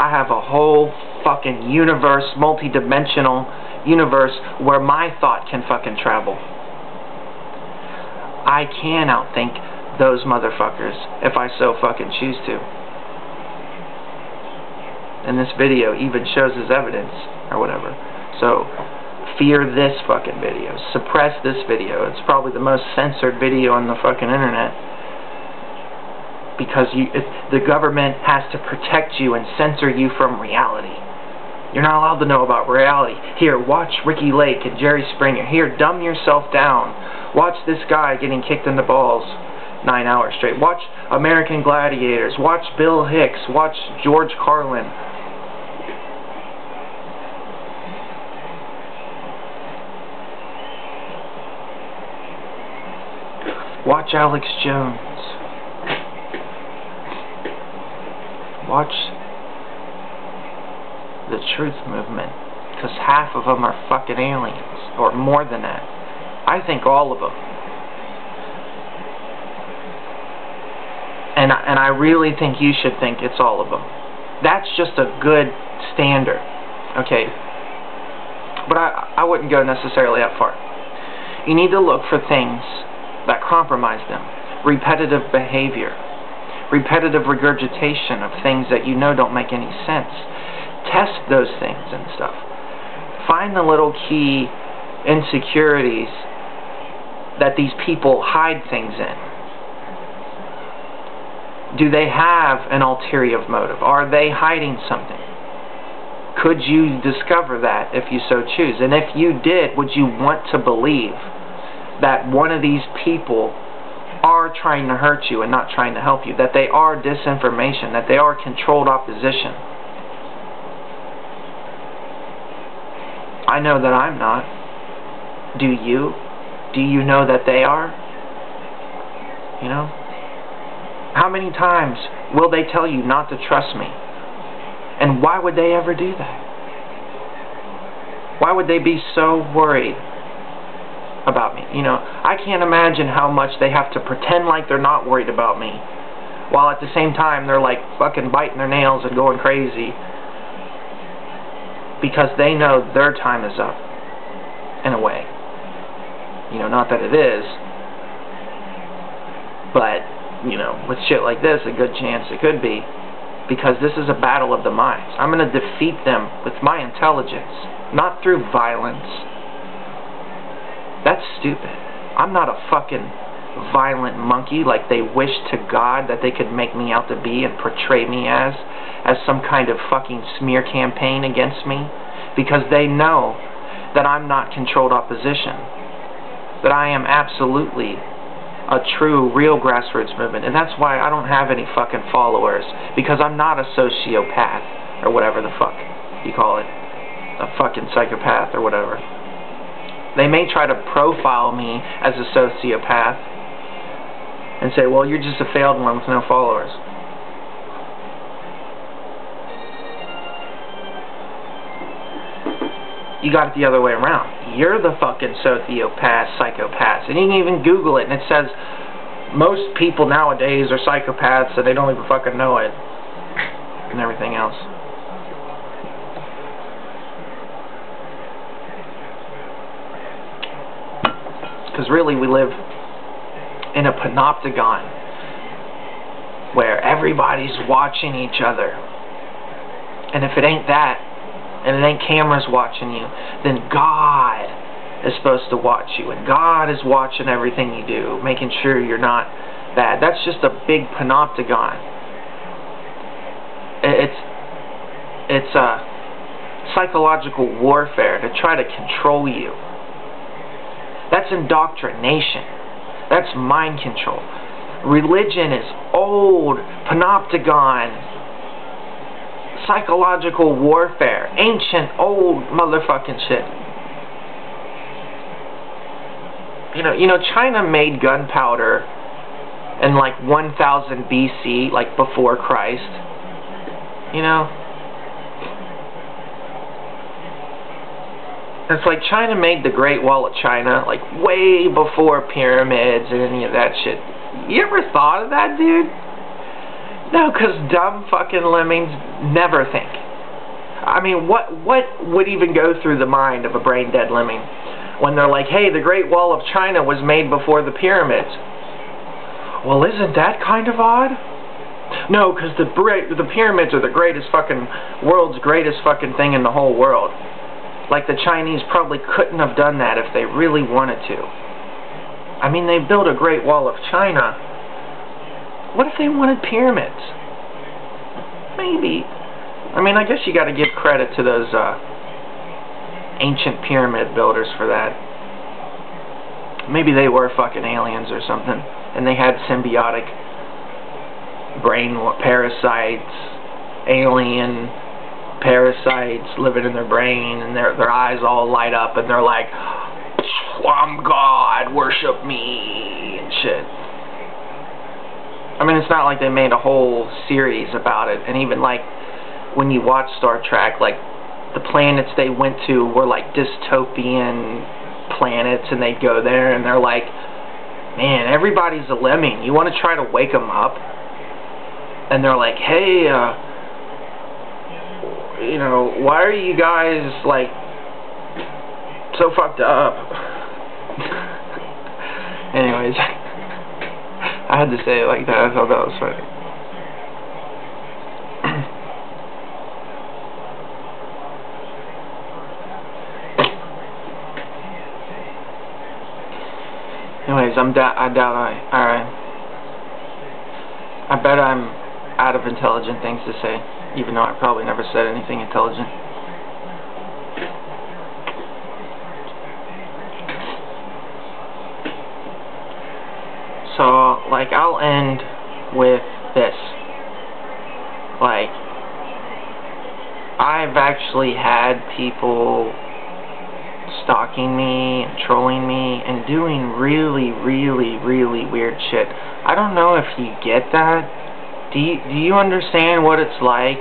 I have a whole fucking universe, multi-dimensional universe, where my thought can fucking travel. I can outthink those motherfuckers if I so fucking choose to. And this video even shows as evidence, or whatever. So, fear this fucking video. Suppress this video. It's probably the most censored video on the fucking internet. Because the government has to protect you and censor you from reality. You're not allowed to know about reality. Here, watch Ricky Lake and Jerry Springer. Here, dumb yourself down. Watch this guy getting kicked in the balls 9 hours straight. Watch American Gladiators. Watch Bill Hicks. Watch George Carlin. Watch Alex Jones. Watch the Truth Movement, because half of them are fucking aliens, or more than that. I think all of them. And I really think you should think it's all of them. That's just a good standard, okay? But I wouldn't go necessarily that far. You need to look for things that compromise them. Repetitive behavior. Repetitive regurgitation of things that you know don't make any sense. Test those things and stuff. Find the little key insecurities that these people hide things in. Do they have an ulterior motive? Are they hiding something? Could you discover that if you so choose? And if you did, would you want to believe that one of these people are trying to hurt you and not trying to help you? That they are disinformation? That they are controlled opposition? I know that I'm not. Do you? Do you know that they are? You know? How many times will they tell you not to trust me? And why would they ever do that? Why would they be so worried about me? You know, I can't imagine how much they have to pretend like they're not worried about me, while at the same time they're like fucking biting their nails and going crazy, because they know their time is up, in a way. You know, not that it is, but, you know, with shit like this, a good chance it could be, because this is a battle of the minds. I'm going to defeat them with my intelligence, not through violence. That's stupid. I'm not a fucking violent monkey like they wish to God that they could make me out to be and portray me as some kind of fucking smear campaign against me, because they know that I'm not controlled opposition, that I am absolutely a true, real grassroots movement. And that's why I don't have any fucking followers, because I'm not a sociopath, or whatever the fuck you call it, a fucking psychopath, or whatever. They may try to profile me as a sociopath and say, well, you're just a failed one with no followers. You got it the other way around. You're the fucking sociopath, psychopath. And you can even Google it, and it says most people nowadays are psychopaths, and they don't even fucking know it, and everything else. Because really we live in a panopticon where everybody's watching each other. And if it ain't that, and it ain't cameras watching you, then God is supposed to watch you. And God is watching everything you do, making sure you're not bad. That's just a big panopticon. It's a psychological warfare to try to control you. That's indoctrination. That's mind control. Religion is old, panopticon, psychological warfare, ancient, old motherfucking shit. You know, China made gunpowder in like 1000 BC, like before Christ. You know? It's like China made the Great Wall of China, like way before pyramids and any of that shit. You ever thought of that, dude? No, because dumb fucking lemmings never think. I mean, what would even go through the mind of a brain-dead lemming when they're like, hey, the Great Wall of China was made before the pyramids? Well, isn't that kind of odd? No, because the pyramids are the world's greatest fucking thing in the whole world. Like the Chinese probably couldn't have done that if they really wanted to. I mean, they built a Great Wall of China. What if they wanted pyramids? Maybe. I mean, I guess you got to give credit to those ancient pyramid builders for that. Maybe they were fucking aliens or something, and they had symbiotic brain parasites, alien parasites living in their brain, and their eyes all light up, and they're like, I'm God, worship me, and shit. I mean, it's not like they made a whole series about it, and even like when you watch Star Trek, like the planets they went to were like dystopian planets, and they'd go there and they're like, man, everybody's a lemming. You want to try to wake them up? And they're like, hey, you know, why are you guys like so fucked up? Anyways, I had to say it like that. I thought that was funny. Anyways, I bet I'm out of intelligent things to say, even though I probably never said anything intelligent. So, like, I'll end with this. Like, I've actually had people stalking me and trolling me and doing really, really, really weird shit. I don't know if you get that. Do you understand what it's like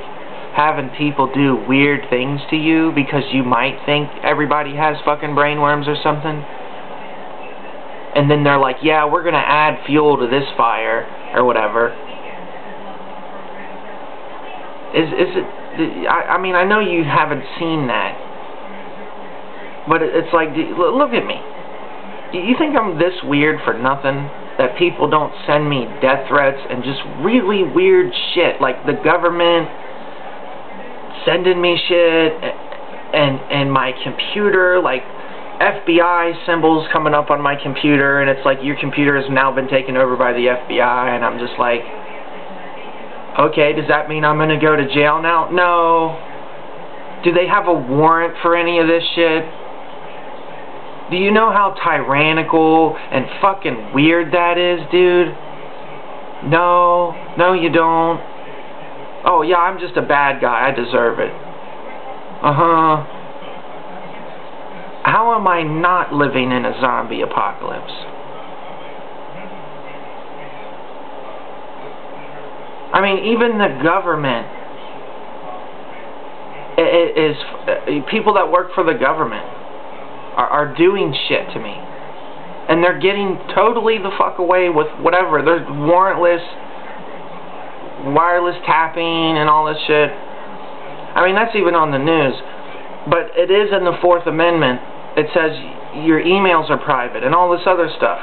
having people do weird things to you because you might think everybody has fucking brainworms or something? And then they're like, yeah, we're gonna add fuel to this fire or whatever. Is it? I mean, I know you haven't seen that, but it's like, look at me. You think I'm this weird for nothing? That people don't send me death threats and just really weird shit, like the government sending me shit, and my computer, like FBI symbols coming up on my computer, and it's like, your computer has now been taken over by the FBI, and I'm just like, okay, does that mean I'm gonna go to jail now? No. Do they have a warrant for any of this shit? Do you know how tyrannical and fucking weird that is, dude? No. No, you don't. Oh, yeah, I'm just a bad guy. I deserve it. Uh-huh. How am I not living in a zombie apocalypse? I mean, even the government is people that work for the government are doing shit to me, and they're getting totally the fuck away with whatever. There's warrantless wireless tapping and all this shit. I mean, that's even on the news, but it is in the 4th Amendment. It says your emails are private and all this other stuff.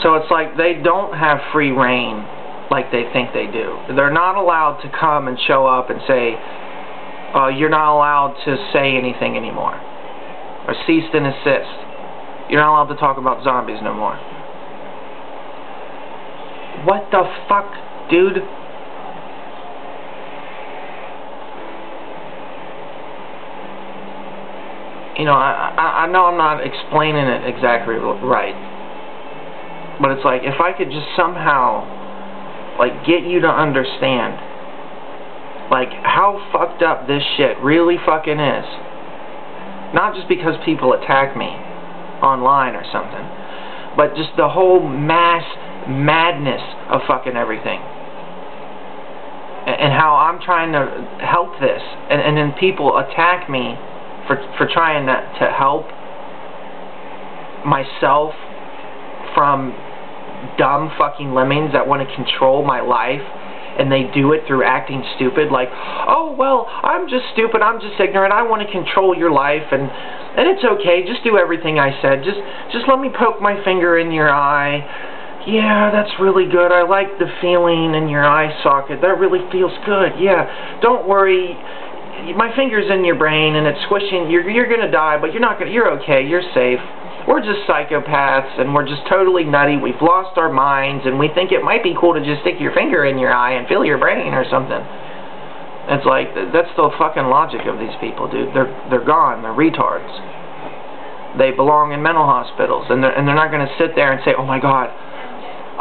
So it's like they don't have free reign like they think they do. They're not allowed to come and show up and say, you're not allowed to say anything anymore, or cease and desist. You're not allowed to talk about zombies no more. What the fuck, dude? You know, I know I'm not explaining it exactly right, but it's like, if I could just somehow, like, get you to understand, like, how fucked up this shit really fucking is. Not just because people attack me online or something, but just the whole mass madness of fucking everything. And how I'm trying to help this, and then people attack me for trying to help myself from dumb fucking lemmings that want to control my life, and they do it through acting stupid, like, oh, well, I'm just stupid, I'm just ignorant, I want to control your life, and it's okay, just do everything I said, just let me poke my finger in your eye. Yeah, that's really good, I like the feeling in your eye socket, that really feels good, yeah, don't worry, my finger's in your brain, and it's squishing, you're gonna die, but you're okay, you're safe. We're just psychopaths, and we're just totally nutty. We've lost our minds, and we think it might be cool to just stick your finger in your eye and feel your brain or something. It's like, that's the fucking logic of these people, dude. They're gone. They're retards. They belong in mental hospitals, and they're not going to sit there and say, oh my God,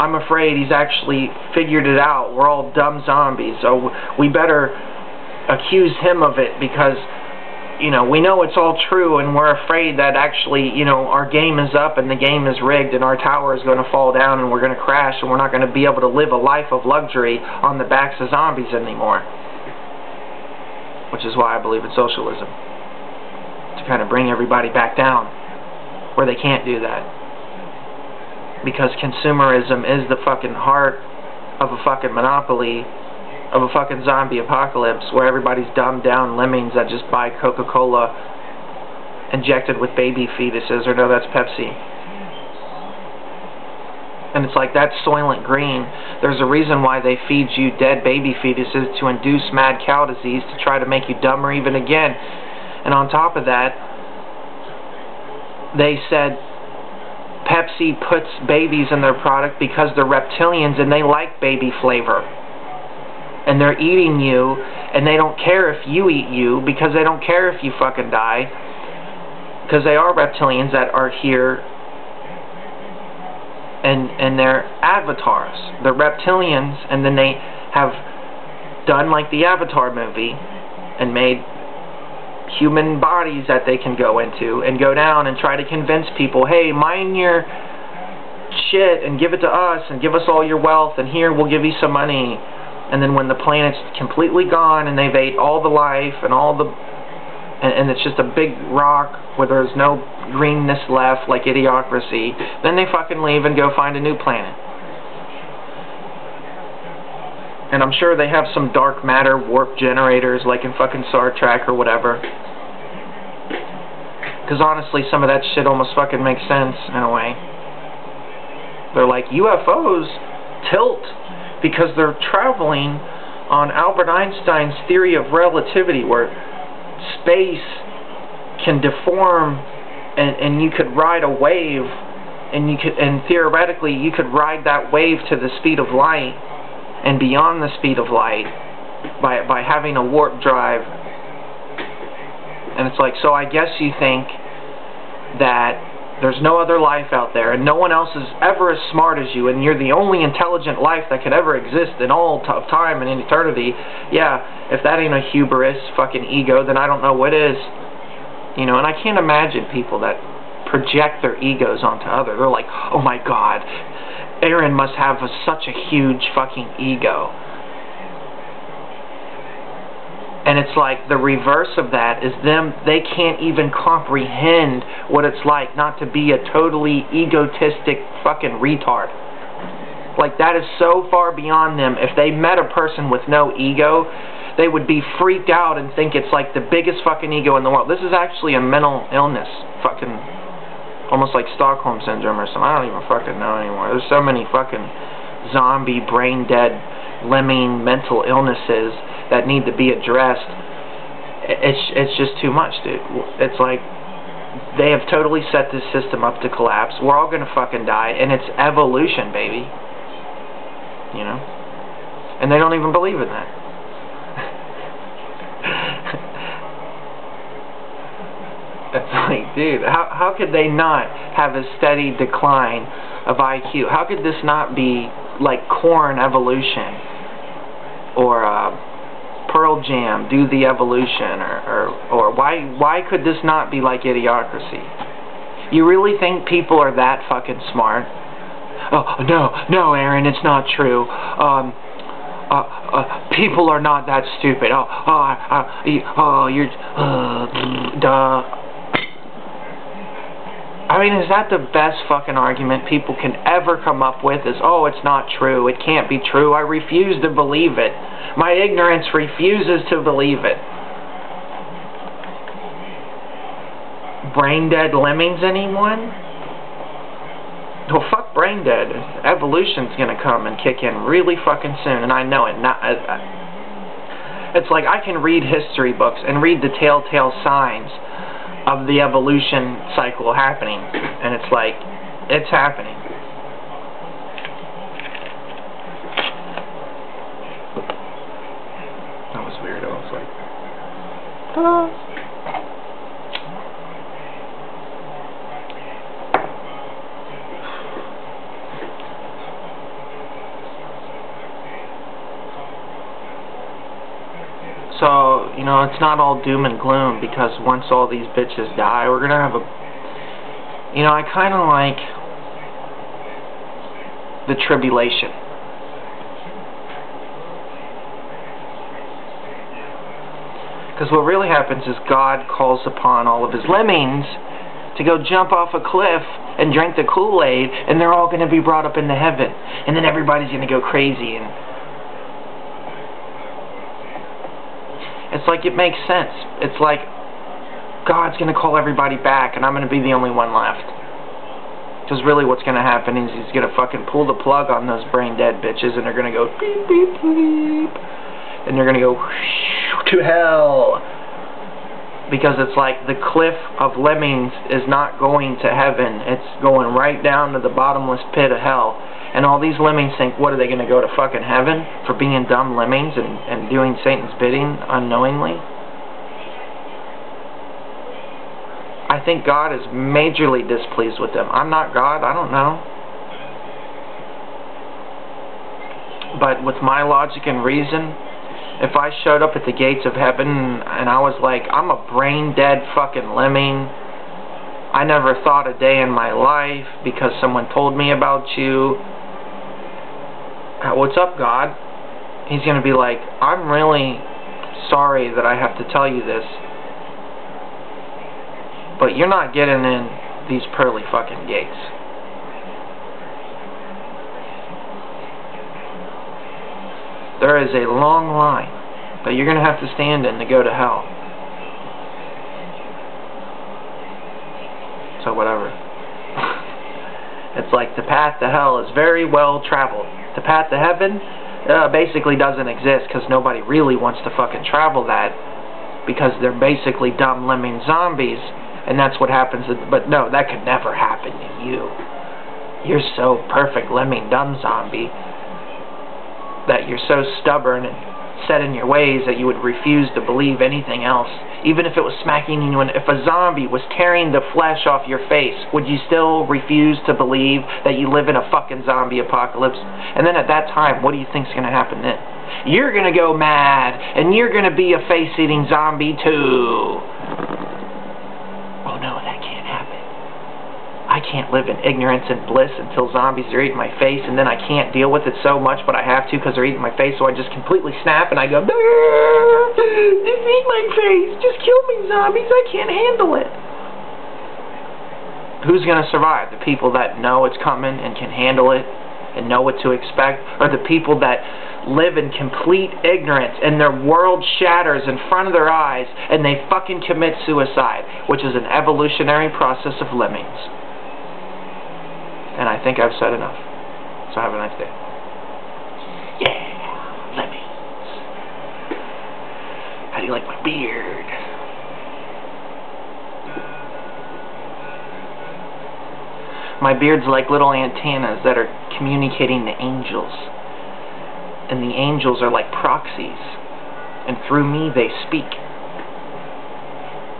I'm afraid he's actually figured it out. We're all dumb zombies, so we better accuse him of it because you know, we know it's all true, and we're afraid that actually, you know, our game is up and the game is rigged and our tower is going to fall down and we're going to crash and we're not going to be able to live a life of luxury on the backs of zombies anymore. Which is why I believe in socialism. To kind of bring everybody back down where they can't do that. Because consumerism is the fucking heart of a fucking monopoly, of a fucking zombie apocalypse, where everybody's dumbed down lemmings that just buy Coca-Cola injected with baby fetuses, or no, that's Pepsi. And it's like, that's Soylent Green. There's a reason why they feed you dead baby fetuses, to induce mad cow disease, to try to make you dumber even again. And on top of that, they said Pepsi puts babies in their product because they're reptilians and they like baby flavor. And they're eating you, and they don't care if you eat you, because they don't care if you fucking die, because they are reptilians that are here, and they're avatars. They're reptilians, and then they have done like the Avatar movie, and made human bodies that they can go into, and go down and try to convince people, hey, mine your shit, and give it to us, and give us all your wealth, and here, we'll give you some money. And then when the planet's completely gone and they've ate all the life and all the... And it's just a big rock where there's no greenness left, like Idiocracy, then they fucking leave and go find a new planet. And I'm sure they have some dark matter warp generators like in fucking Star Trek or whatever. Because honestly, some of that shit almost fucking makes sense in a way. They're like, UFOs tilt because they're traveling on Albert Einstein's theory of relativity, where space can deform, and you could ride a wave, and theoretically you could ride that wave to the speed of light and beyond the speed of light by having a warp drive. And it's like, so I guess you think that there's no other life out there, and no one else is ever as smart as you, and you're the only intelligent life that could ever exist in all of time and in eternity. Yeah, if that ain't a hubris, fucking ego, then I don't know what is. You know, and I can't imagine people that project their egos onto others. They're like, oh my god, Aaron must have such a huge fucking ego. And it's like, the reverse of that is them, they can't even comprehend what it's like not to be a totally egotistic fucking retard. Like, that is so far beyond them. If they met a person with no ego, they would be freaked out and think it's like the biggest fucking ego in the world. This is actually a mental illness, fucking, almost like Stockholm Syndrome or something. I don't even fucking know anymore. There's so many fucking zombie, brain-dead, lemming mental illnesses that need to be addressed. It's just too much, dude. It's like, they have totally set this system up to collapse. We're all gonna fucking die, and it's evolution, baby. You know? And they don't even believe in that. It's like, dude, how could they not have a steady decline of IQ? How could this not be like Korn evolution, or Pearl Jam, Do the Evolution, or why could this not be like Idiocracy? You really think people are that fucking smart? Oh, no, Aaron, it's not true. People are not that stupid. You're, duh. I mean, is that the best fucking argument people can ever come up with? Is, oh, it's not true. It can't be true. I refuse to believe it. My ignorance refuses to believe it. Brain dead lemmings, anyone? Well, fuck brain dead. Evolution's gonna come and kick in really fucking soon, and I know it. It's like, I can read history books and read the telltale signs of the evolution cycle happening, and it's like, it's happening. That was weird. I was like, ta-da. So, you know, it's not all doom and gloom, because once all these bitches die, we're gonna have a, you know, I kind of like the tribulation. Because what really happens is God calls upon all of his lemmings to go jump off a cliff and drink the Kool-Aid, and they're all going to be brought up into heaven. And then everybody's going to go crazy. And it's like, it makes sense. It's like God's going to call everybody back, and I'm going to be the only one left. Because really what's going to happen is he's going to fucking pull the plug on those brain-dead bitches, and they're going to go beep, beep, beep. And they're going to go to hell. Because it's like the cliff of lemmings is not going to heaven. It's going right down to the bottomless pit of hell. And all these lemmings think, what, are they going to go to fucking heaven for being dumb lemmings and doing Satan's bidding unknowingly? I think God is majorly displeased with them. I'm not God, I don't know. But with my logic and reason, if I showed up at the gates of heaven and I was like, I'm a brain-dead fucking lemming, I never thought a day in my life because someone told me about you, what's up, God? He's going to be like, I'm really sorry that I have to tell you this, but you're not getting in these pearly fucking gates. There is a long line that you're going to have to stand in to go to hell. So whatever. It's like the path to hell is very well traveled. The path to heaven basically doesn't exist, because nobody really wants to fucking travel that, because they're basically dumb lemming zombies, and that's what happens. But no, that could never happen to you. You're so perfect lemming dumb zombie that you're so stubborn and set in your ways that you would refuse to believe anything else. Even if it was smacking you, and if a zombie was tearing the flesh off your face, would you still refuse to believe that you live in a fucking zombie apocalypse? And then at that time, what do you think's going to happen then? You're going to go mad, and you're going to be a face-eating zombie too. Oh no, that can't happen. I can't live in ignorance and bliss until zombies are eating my face, and then I can't deal with it so much, but I have to because they're eating my face, so I just completely snap and I go, just eat my face, just kill me, zombies, I can't handle it. Who's going to survive? The people that know it's coming and can handle it and know what to expect, or the people that live in complete ignorance and their world shatters in front of their eyes and they fucking commit suicide, which is an evolutionary process of lemmings. And I think I've said enough. So have a nice day. Yeah, lemmings. How do you like my beard? My beard's like little antennas that are communicating to angels. And the angels are like proxies. And through me they speak.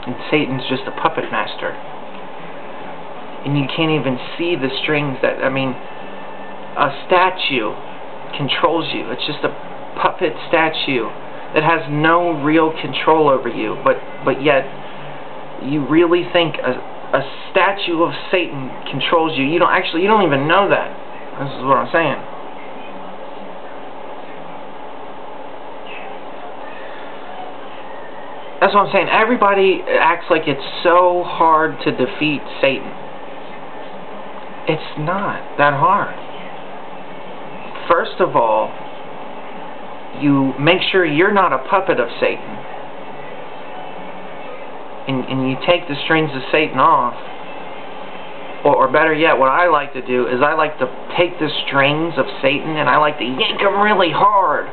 And Satan's just a puppet master. And you can't even see the strings that, I mean, a statue controls you. It's just a puppet statue that has no real control over you, but yet you really think a statue of Satan controls you. You don't even know that. This is what I'm saying. That's what I'm saying. Everybody acts like it's so hard to defeat Satan. It's not that hard. First of all, you make sure you're not a puppet of Satan. And you take the strings of Satan off. Or better yet, what I like to do is I like to take the strings of Satan and I like to yank them really hard.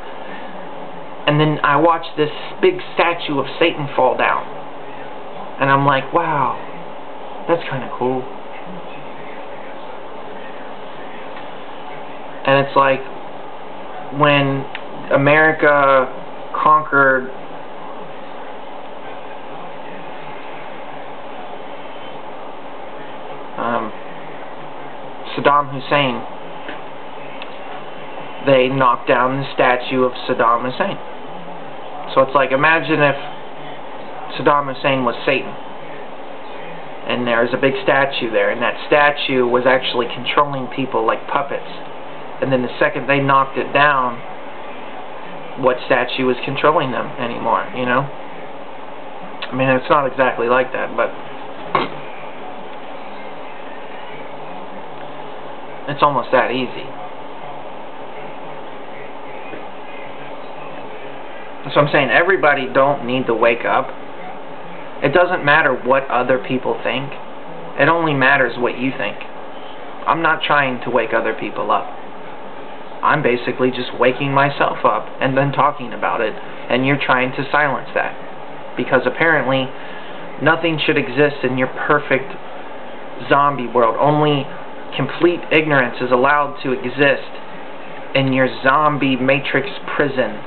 And then I watch this big statue of Satan fall down. And I'm like, wow, that's kind of cool. And it's like when America conquered Saddam Hussein, they knocked down the statue of Saddam Hussein. So it's like, imagine if Saddam Hussein was Satan. And there's a big statue there, and that statue was actually controlling people like puppets. And then the second they knocked it down, what statue was controlling them anymore, you know? I mean, it's not exactly like that, but it's almost that easy. So I'm saying everybody don't need to wake up. It doesn't matter what other people think. It only matters what you think. I'm not trying to wake other people up. I'm basically just waking myself up and then talking about it, and you're trying to silence that. Because apparently nothing should exist in your perfect zombie world. Only complete ignorance is allowed to exist in your zombie matrix prison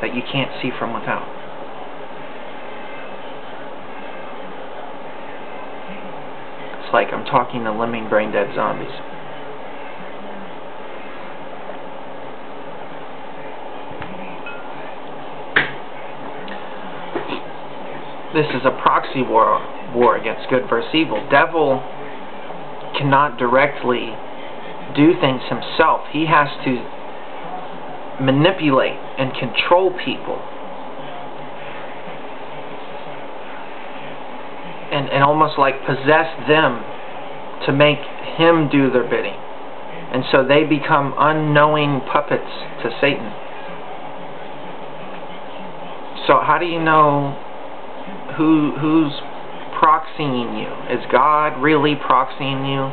that you can't see from without. It's like I'm talking to lemming brain dead zombies. This is a proxy war against good versus evil. Devil cannot directly do things himself. He has to manipulate and control people. And almost like possess them to make him do their bidding. And so they become unknowing puppets to Satan. So how do you know who's proxying you? Is God really proxying you?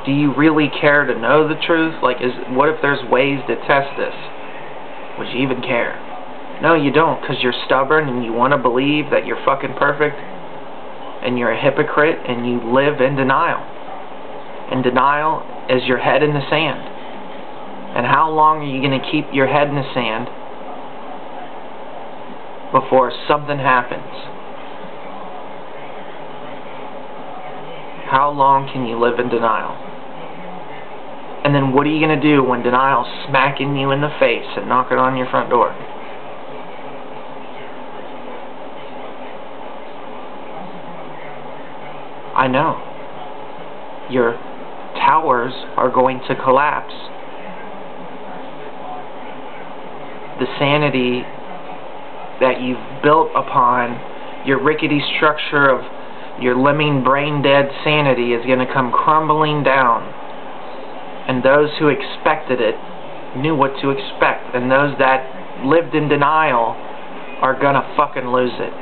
Do you really care to know the truth? Like, what if there's ways to test this? Would you even care? No, you don't, because you're stubborn and you want to believe that you're fucking perfect, and you're a hypocrite, and you live in denial. And denial is your head in the sand. And how long are you going to keep your head in the sand before something happens? How long can you live in denial? And then what are you going to do when denial's smacking you in the face and knocking on your front door? I know. Your towers are going to collapse. The sanity that you've built upon, your rickety structure of your lemming brain dead sanity is going to come crumbling down. And those who expected it knew what to expect. And those that lived in denial are going to fucking lose it.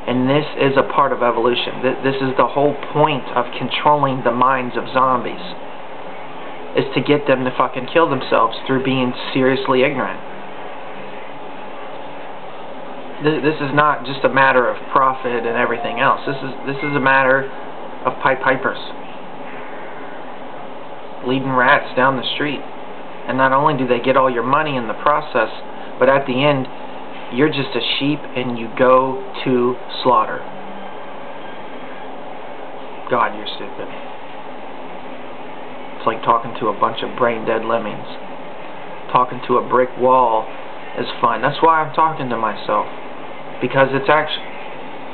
And this is a part of evolution. This is the whole point of controlling the minds of zombies, is to get them to fucking kill themselves through being seriously ignorant. This is not just a matter of profit and everything else. This is a matter of Pied Pipers leading rats down the street. And not only do they get all your money in the process, but at the end, you're just a sheep and you go to slaughter. God, you're stupid. It's like talking to a bunch of brain-dead lemmings. Talking to a brick wall is fun. That's why I'm talking to myself. Because it's actually...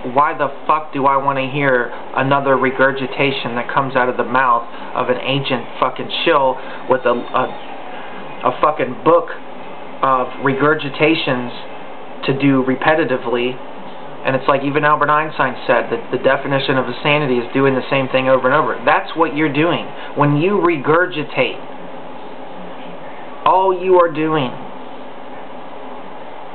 Why the fuck do I want to hear another regurgitation that comes out of the mouth of an ancient fucking shill with a fucking book of regurgitations to do repetitively? And it's like even Albert Einstein said that the definition of insanity is doing the same thing over and over. That's what you're doing. When you regurgitate, all you are doing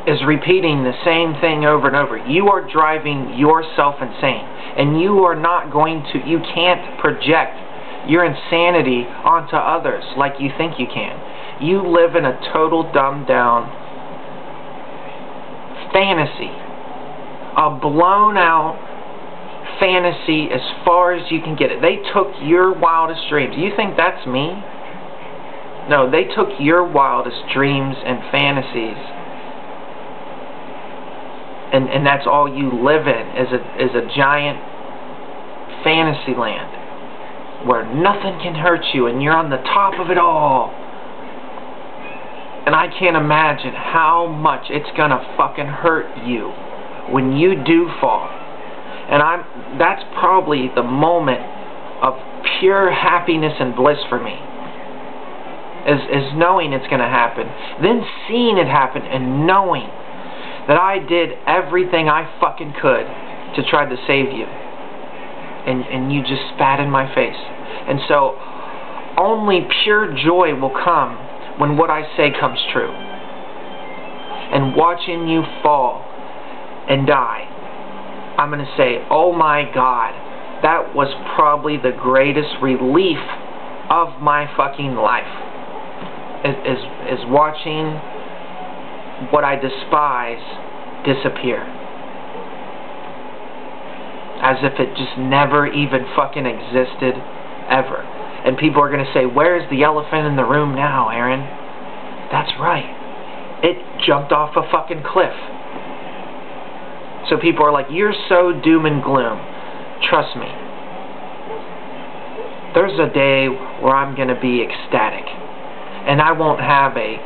is repeating the same thing over and over. You are driving yourself insane. And you are not going to, you can't project your insanity onto others like you think you can. You live in a total dumbed down fantasy. A blown out fantasy as far as you can get it. They took your wildest dreams. You think that's me? No, they took your wildest dreams and fantasies, and that's all you live in, is a giant fantasy land where nothing can hurt you and you're on the top of it all. And I can't imagine how much it's gonna fucking hurt you when you do fall. And that's probably the moment of pure happiness and bliss for me. Is knowing it's going to happen. Then seeing it happen and knowing that I did everything I fucking could to try to save you. And you just spat in my face. And so only pure joy will come when what I say comes true. And watching you fall and die, I'm going to say, oh my God, that was probably the greatest relief of my fucking life. Is watching what I despise disappear. As if it just never even fucking existed ever. And people are going to say, where's the elephant in the room now, Aaron? That's right. It jumped off a fucking cliff. So people are like, you're so doom and gloom. Trust me. There's a day where I'm going to be ecstatic. And I won't have a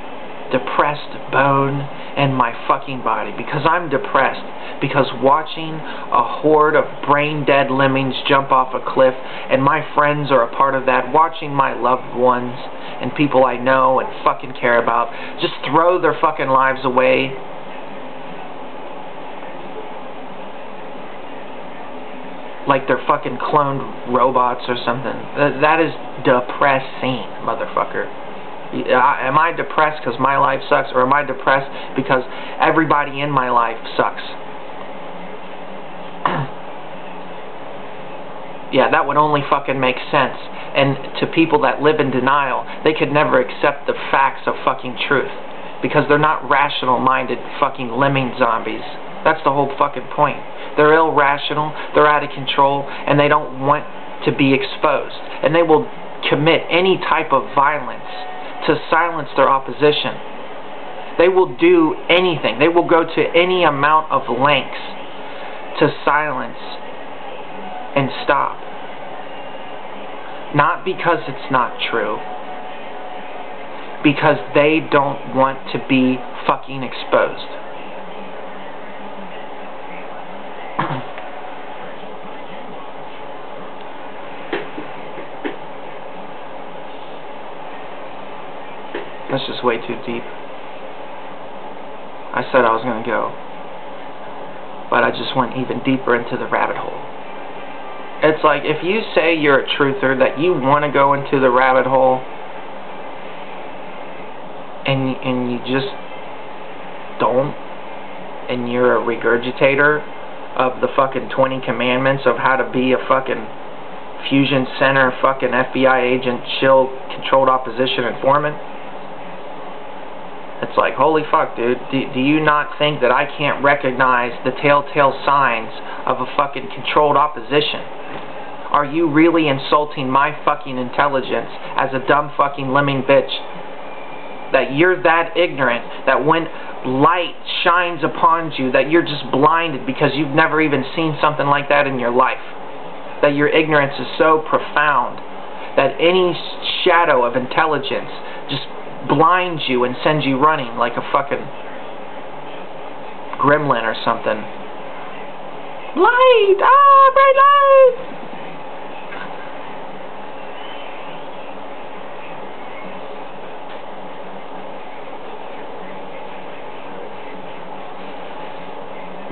depressed bone in my fucking body. Because I'm depressed. Because watching a horde of brain-dead lemmings jump off a cliff, and my friends are a part of that, watching my loved ones and people I know and fucking care about just throw their fucking lives away. Like they're fucking cloned robots or something. That is depressing, motherfucker. Am I depressed because my life sucks, or am I depressed because everybody in my life sucks? Yeah, that would only fucking make sense. And to people that live in denial, they could never accept the facts of fucking truth. Because they're not rational-minded fucking lemming zombies. That's the whole fucking point. They're irrational, they're out of control, and they don't want to be exposed. And they will commit any type of violence to silence their opposition. They will do anything. They will go to any amount of lengths to silence and stop. Not because it's not true. Because they don't want to be fucking exposed. That's just way too deep. I said I was going to go, but I just went even deeper into the rabbit hole. It's like, if you say you're a truther, that you want to go into the rabbit hole, and you just don't, and you're a regurgitator of the fucking 20 commandments of how to be a fucking fusion center fucking FBI agent, chill, controlled opposition informant. It's like, holy fuck, dude. Do you not think that I can't recognize the telltale signs of a fucking controlled opposition? Are you really insulting my fucking intelligence as a dumb fucking lemming bitch? That you're that ignorant, that when light shines upon you, that you're just blinded because you've never even seen something like that in your life. That your ignorance is so profound that any shadow of intelligence just blinds you and sends you running like a fucking gremlin or something. Light! Ah, bright light!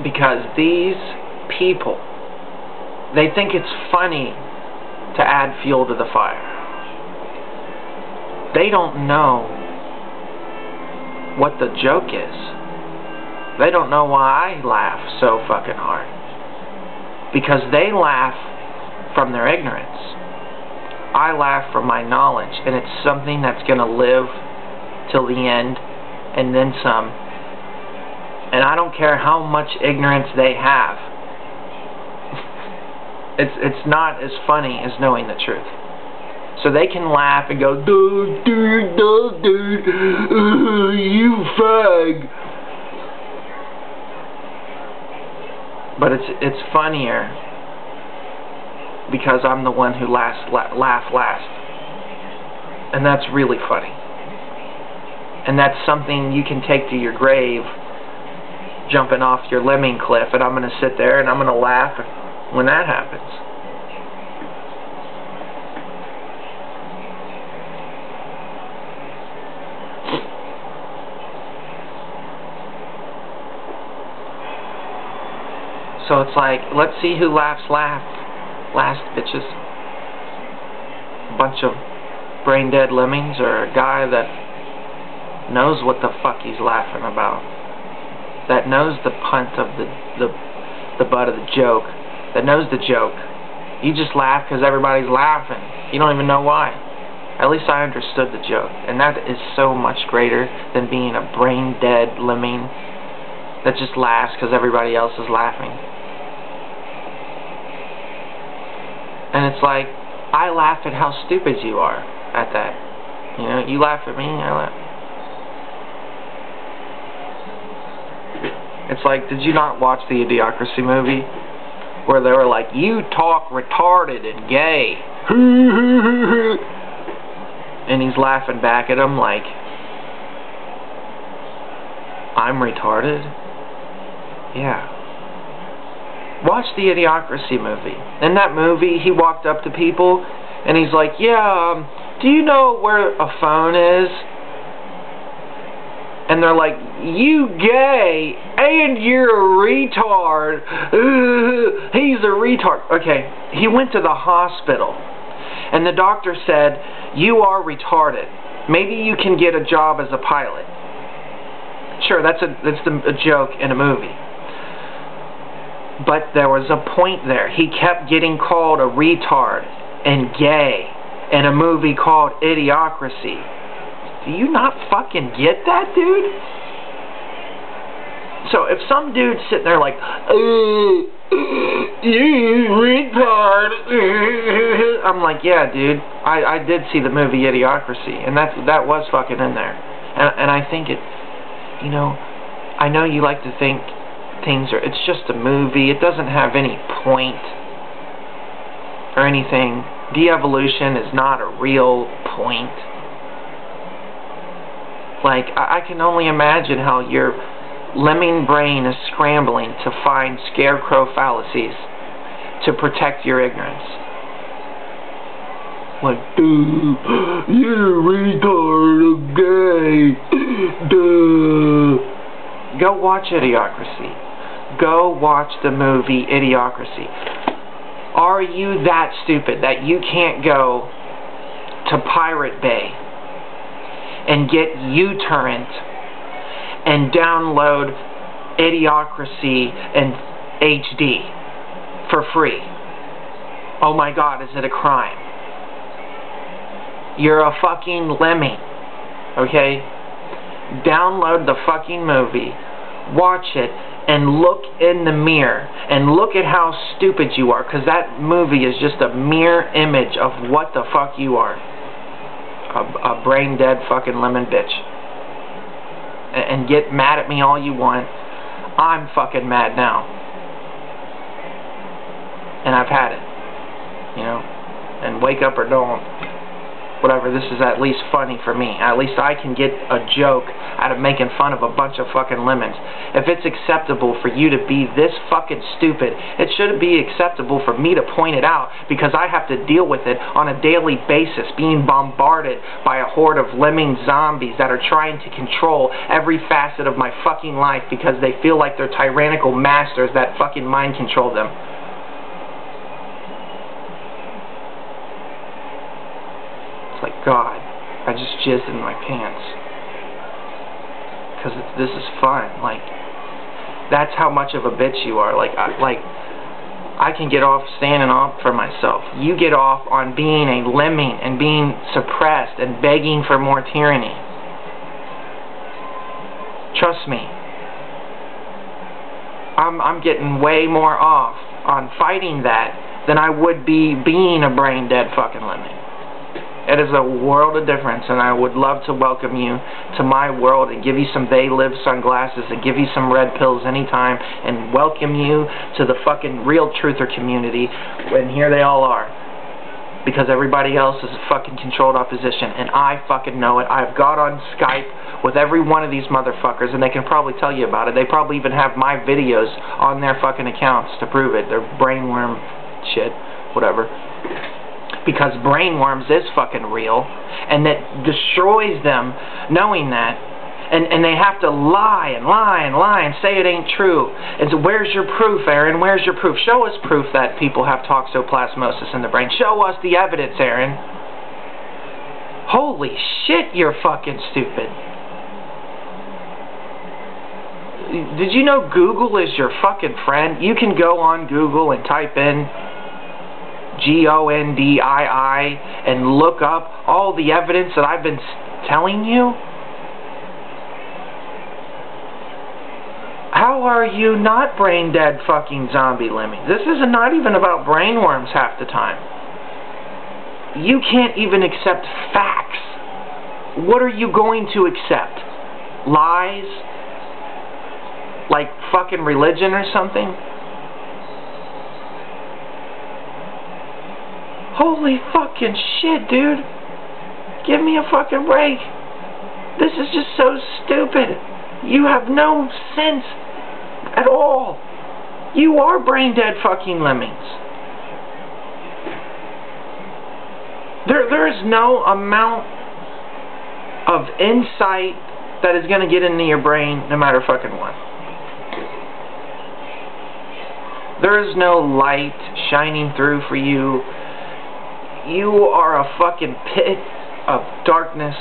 Because these people, they think it's funny to add fuel to the fire. They don't know what the joke is. They don't know why I laugh so fucking hard. Because they laugh from their ignorance. I laugh from my knowledge, and it's something that's going to live till the end, and then some. And I don't care how much ignorance they have. It's not as funny as knowing the truth. So they can laugh and go, dude, you fag. But it's funnier because I'm the one who laughed last. And that's really funny. And that's something you can take to your grave jumping off your lemming cliff, and I'm going to sit there and I'm going to laugh when that happens. So it's like, let's see who laughs last, bitches. A bunch of brain-dead lemmings, or a guy that knows what the fuck he's laughing about, that knows the punt of the butt of the joke, that knows the joke. You just laugh because everybody's laughing. You don't even know why. At least I understood the joke, and that is so much greater than being a brain-dead lemming that just laughs because everybody else is laughing. And it's like, I laugh at how stupid you are at that. You know, you laugh at me, I laugh. It's like, did you not watch the Idiocracy movie? Where they were like, you talk retarded and gay. And he's laughing back at him like, I'm retarded? Yeah. Watch the Idiocracy movie. In that movie, he walked up to people, and he's like, yeah, do you know where a phone is? And they're like, you gay, and you're a retard. He's a retard. Okay, he went to the hospital, and the doctor said, you are retarded. Maybe you can get a job as a pilot. Sure, that's a joke in a movie. But there was a point there. He kept getting called a retard and gay in a movie called Idiocracy. Do you not fucking get that, dude? So if some dude's sitting there like, you retard, I'm like, yeah, dude, I did see the movie Idiocracy, and that was fucking in there. And I think it, you know, I know you like to think it's just a movie, it doesn't have any point or anything. De-evolution is not a real point. Like, I can only imagine how your lemming brain is scrambling to find scarecrow fallacies to protect your ignorance. Like, dude, you're a retard, gay, duh. Go watch Idiocracy. Go watch the movie Idiocracy. Are you that stupid that you can't go to Pirate Bay and get uTorrent and download Idiocracy in HD for free? Oh my God, is it a crime? You're a fucking lemming, okay? Download the fucking movie, watch it, and look in the mirror, and look at how stupid you are, because that movie is just a mirror image of what the fuck you are. A brain-dead fucking lemon bitch. And get mad at me all you want. I'm fucking mad now. And I've had it. You know? And wake up or don't. Whatever, this is at least funny for me. At least I can get a joke out of making fun of a bunch of fucking lemons. If it's acceptable for you to be this fucking stupid, it shouldn't be acceptable for me to point it out, because I have to deal with it on a daily basis, being bombarded by a horde of lemming zombies that are trying to control every facet of my fucking life because they feel like they're tyrannical masters that fucking mind control them. Like, God, I just jizzed in my pants. Because this is fun. Like, that's how much of a bitch you are. Like, I can get off standing up for myself. You get off on being a lemming and being suppressed and begging for more tyranny. Trust me. I'm getting way more off on fighting that than I would be being a brain-dead fucking lemming. It is a world of difference, and I would love to welcome you to my world and give you some They Live sunglasses and give you some red pills anytime and welcome you to the fucking real truther community, and here they all are. because everybody else is a fucking controlled opposition, and I fucking know it. I've got on Skype with every one of these motherfuckers, and they can probably tell you about it. They probably even have my videos on their fucking accounts to prove it. Their brainworm shit, whatever. Because brainworms is fucking real, and that destroys them knowing that. And they have to lie and lie and lie and say it ain't true. And so where's your proof, Aaron? Where's your proof? Show us proof that people have toxoplasmosis in the brain. Show us the evidence, Aaron. Holy shit, you're fucking stupid. Did you know Google is your fucking friend? You can go on Google and type in Gondii and look up all the evidence that I've been telling you. How are you not brain dead fucking zombie lemming? This is not even about brainworms half the time. You can't even accept facts. What are you going to accept? Lies? Like fucking religion or something? Holy fucking shit, dude. Give me a fucking break. This is just so stupid. You have no sense at all. You are brain dead fucking lemmings. There is no amount of insight that is going to get into your brain no matter fucking what. There is no light shining through for you. You are a fucking pit of darkness.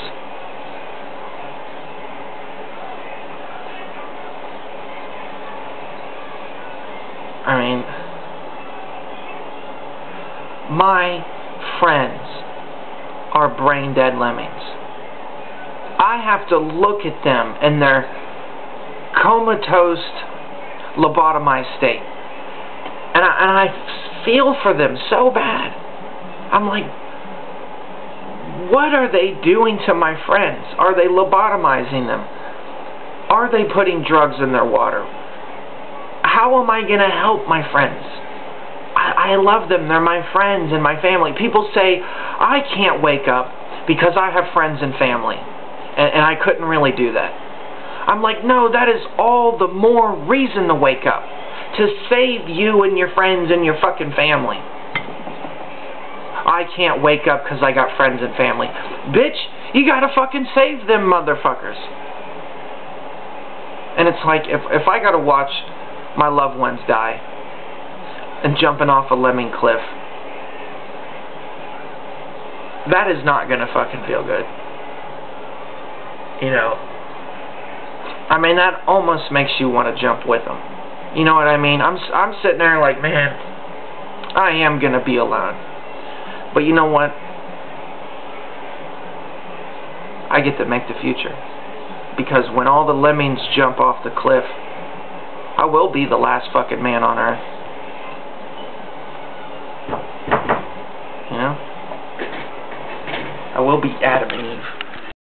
I mean, my friends are brain dead lemmings. I have to look at them in their comatose, lobotomized state. And I feel for them so bad. I'm like, what are they doing to my friends? Are they lobotomizing them? Are they putting drugs in their water? How am I going to help my friends? I love them. They're my friends and my family. People say, I can't wake up because I have friends and family. And I couldn't really do that. I'm like, no, that is all the more reason to wake up. To save you and your friends and your fucking family. I can't wake up because I got friends and family. Bitch, you gotta fucking save them motherfuckers. And it's like, if I gotta watch my loved ones die and jumping off a lemming cliff, that is not gonna fucking feel good. You know, I mean, that almost makes you want to jump with them. You know what I mean? I'm sitting there like, man, I am gonna be alone. But you know what? I get to make the future. Because when all the lemmings jump off the cliff, I will be the last fucking man on earth. You know? I will be Adam and Eve.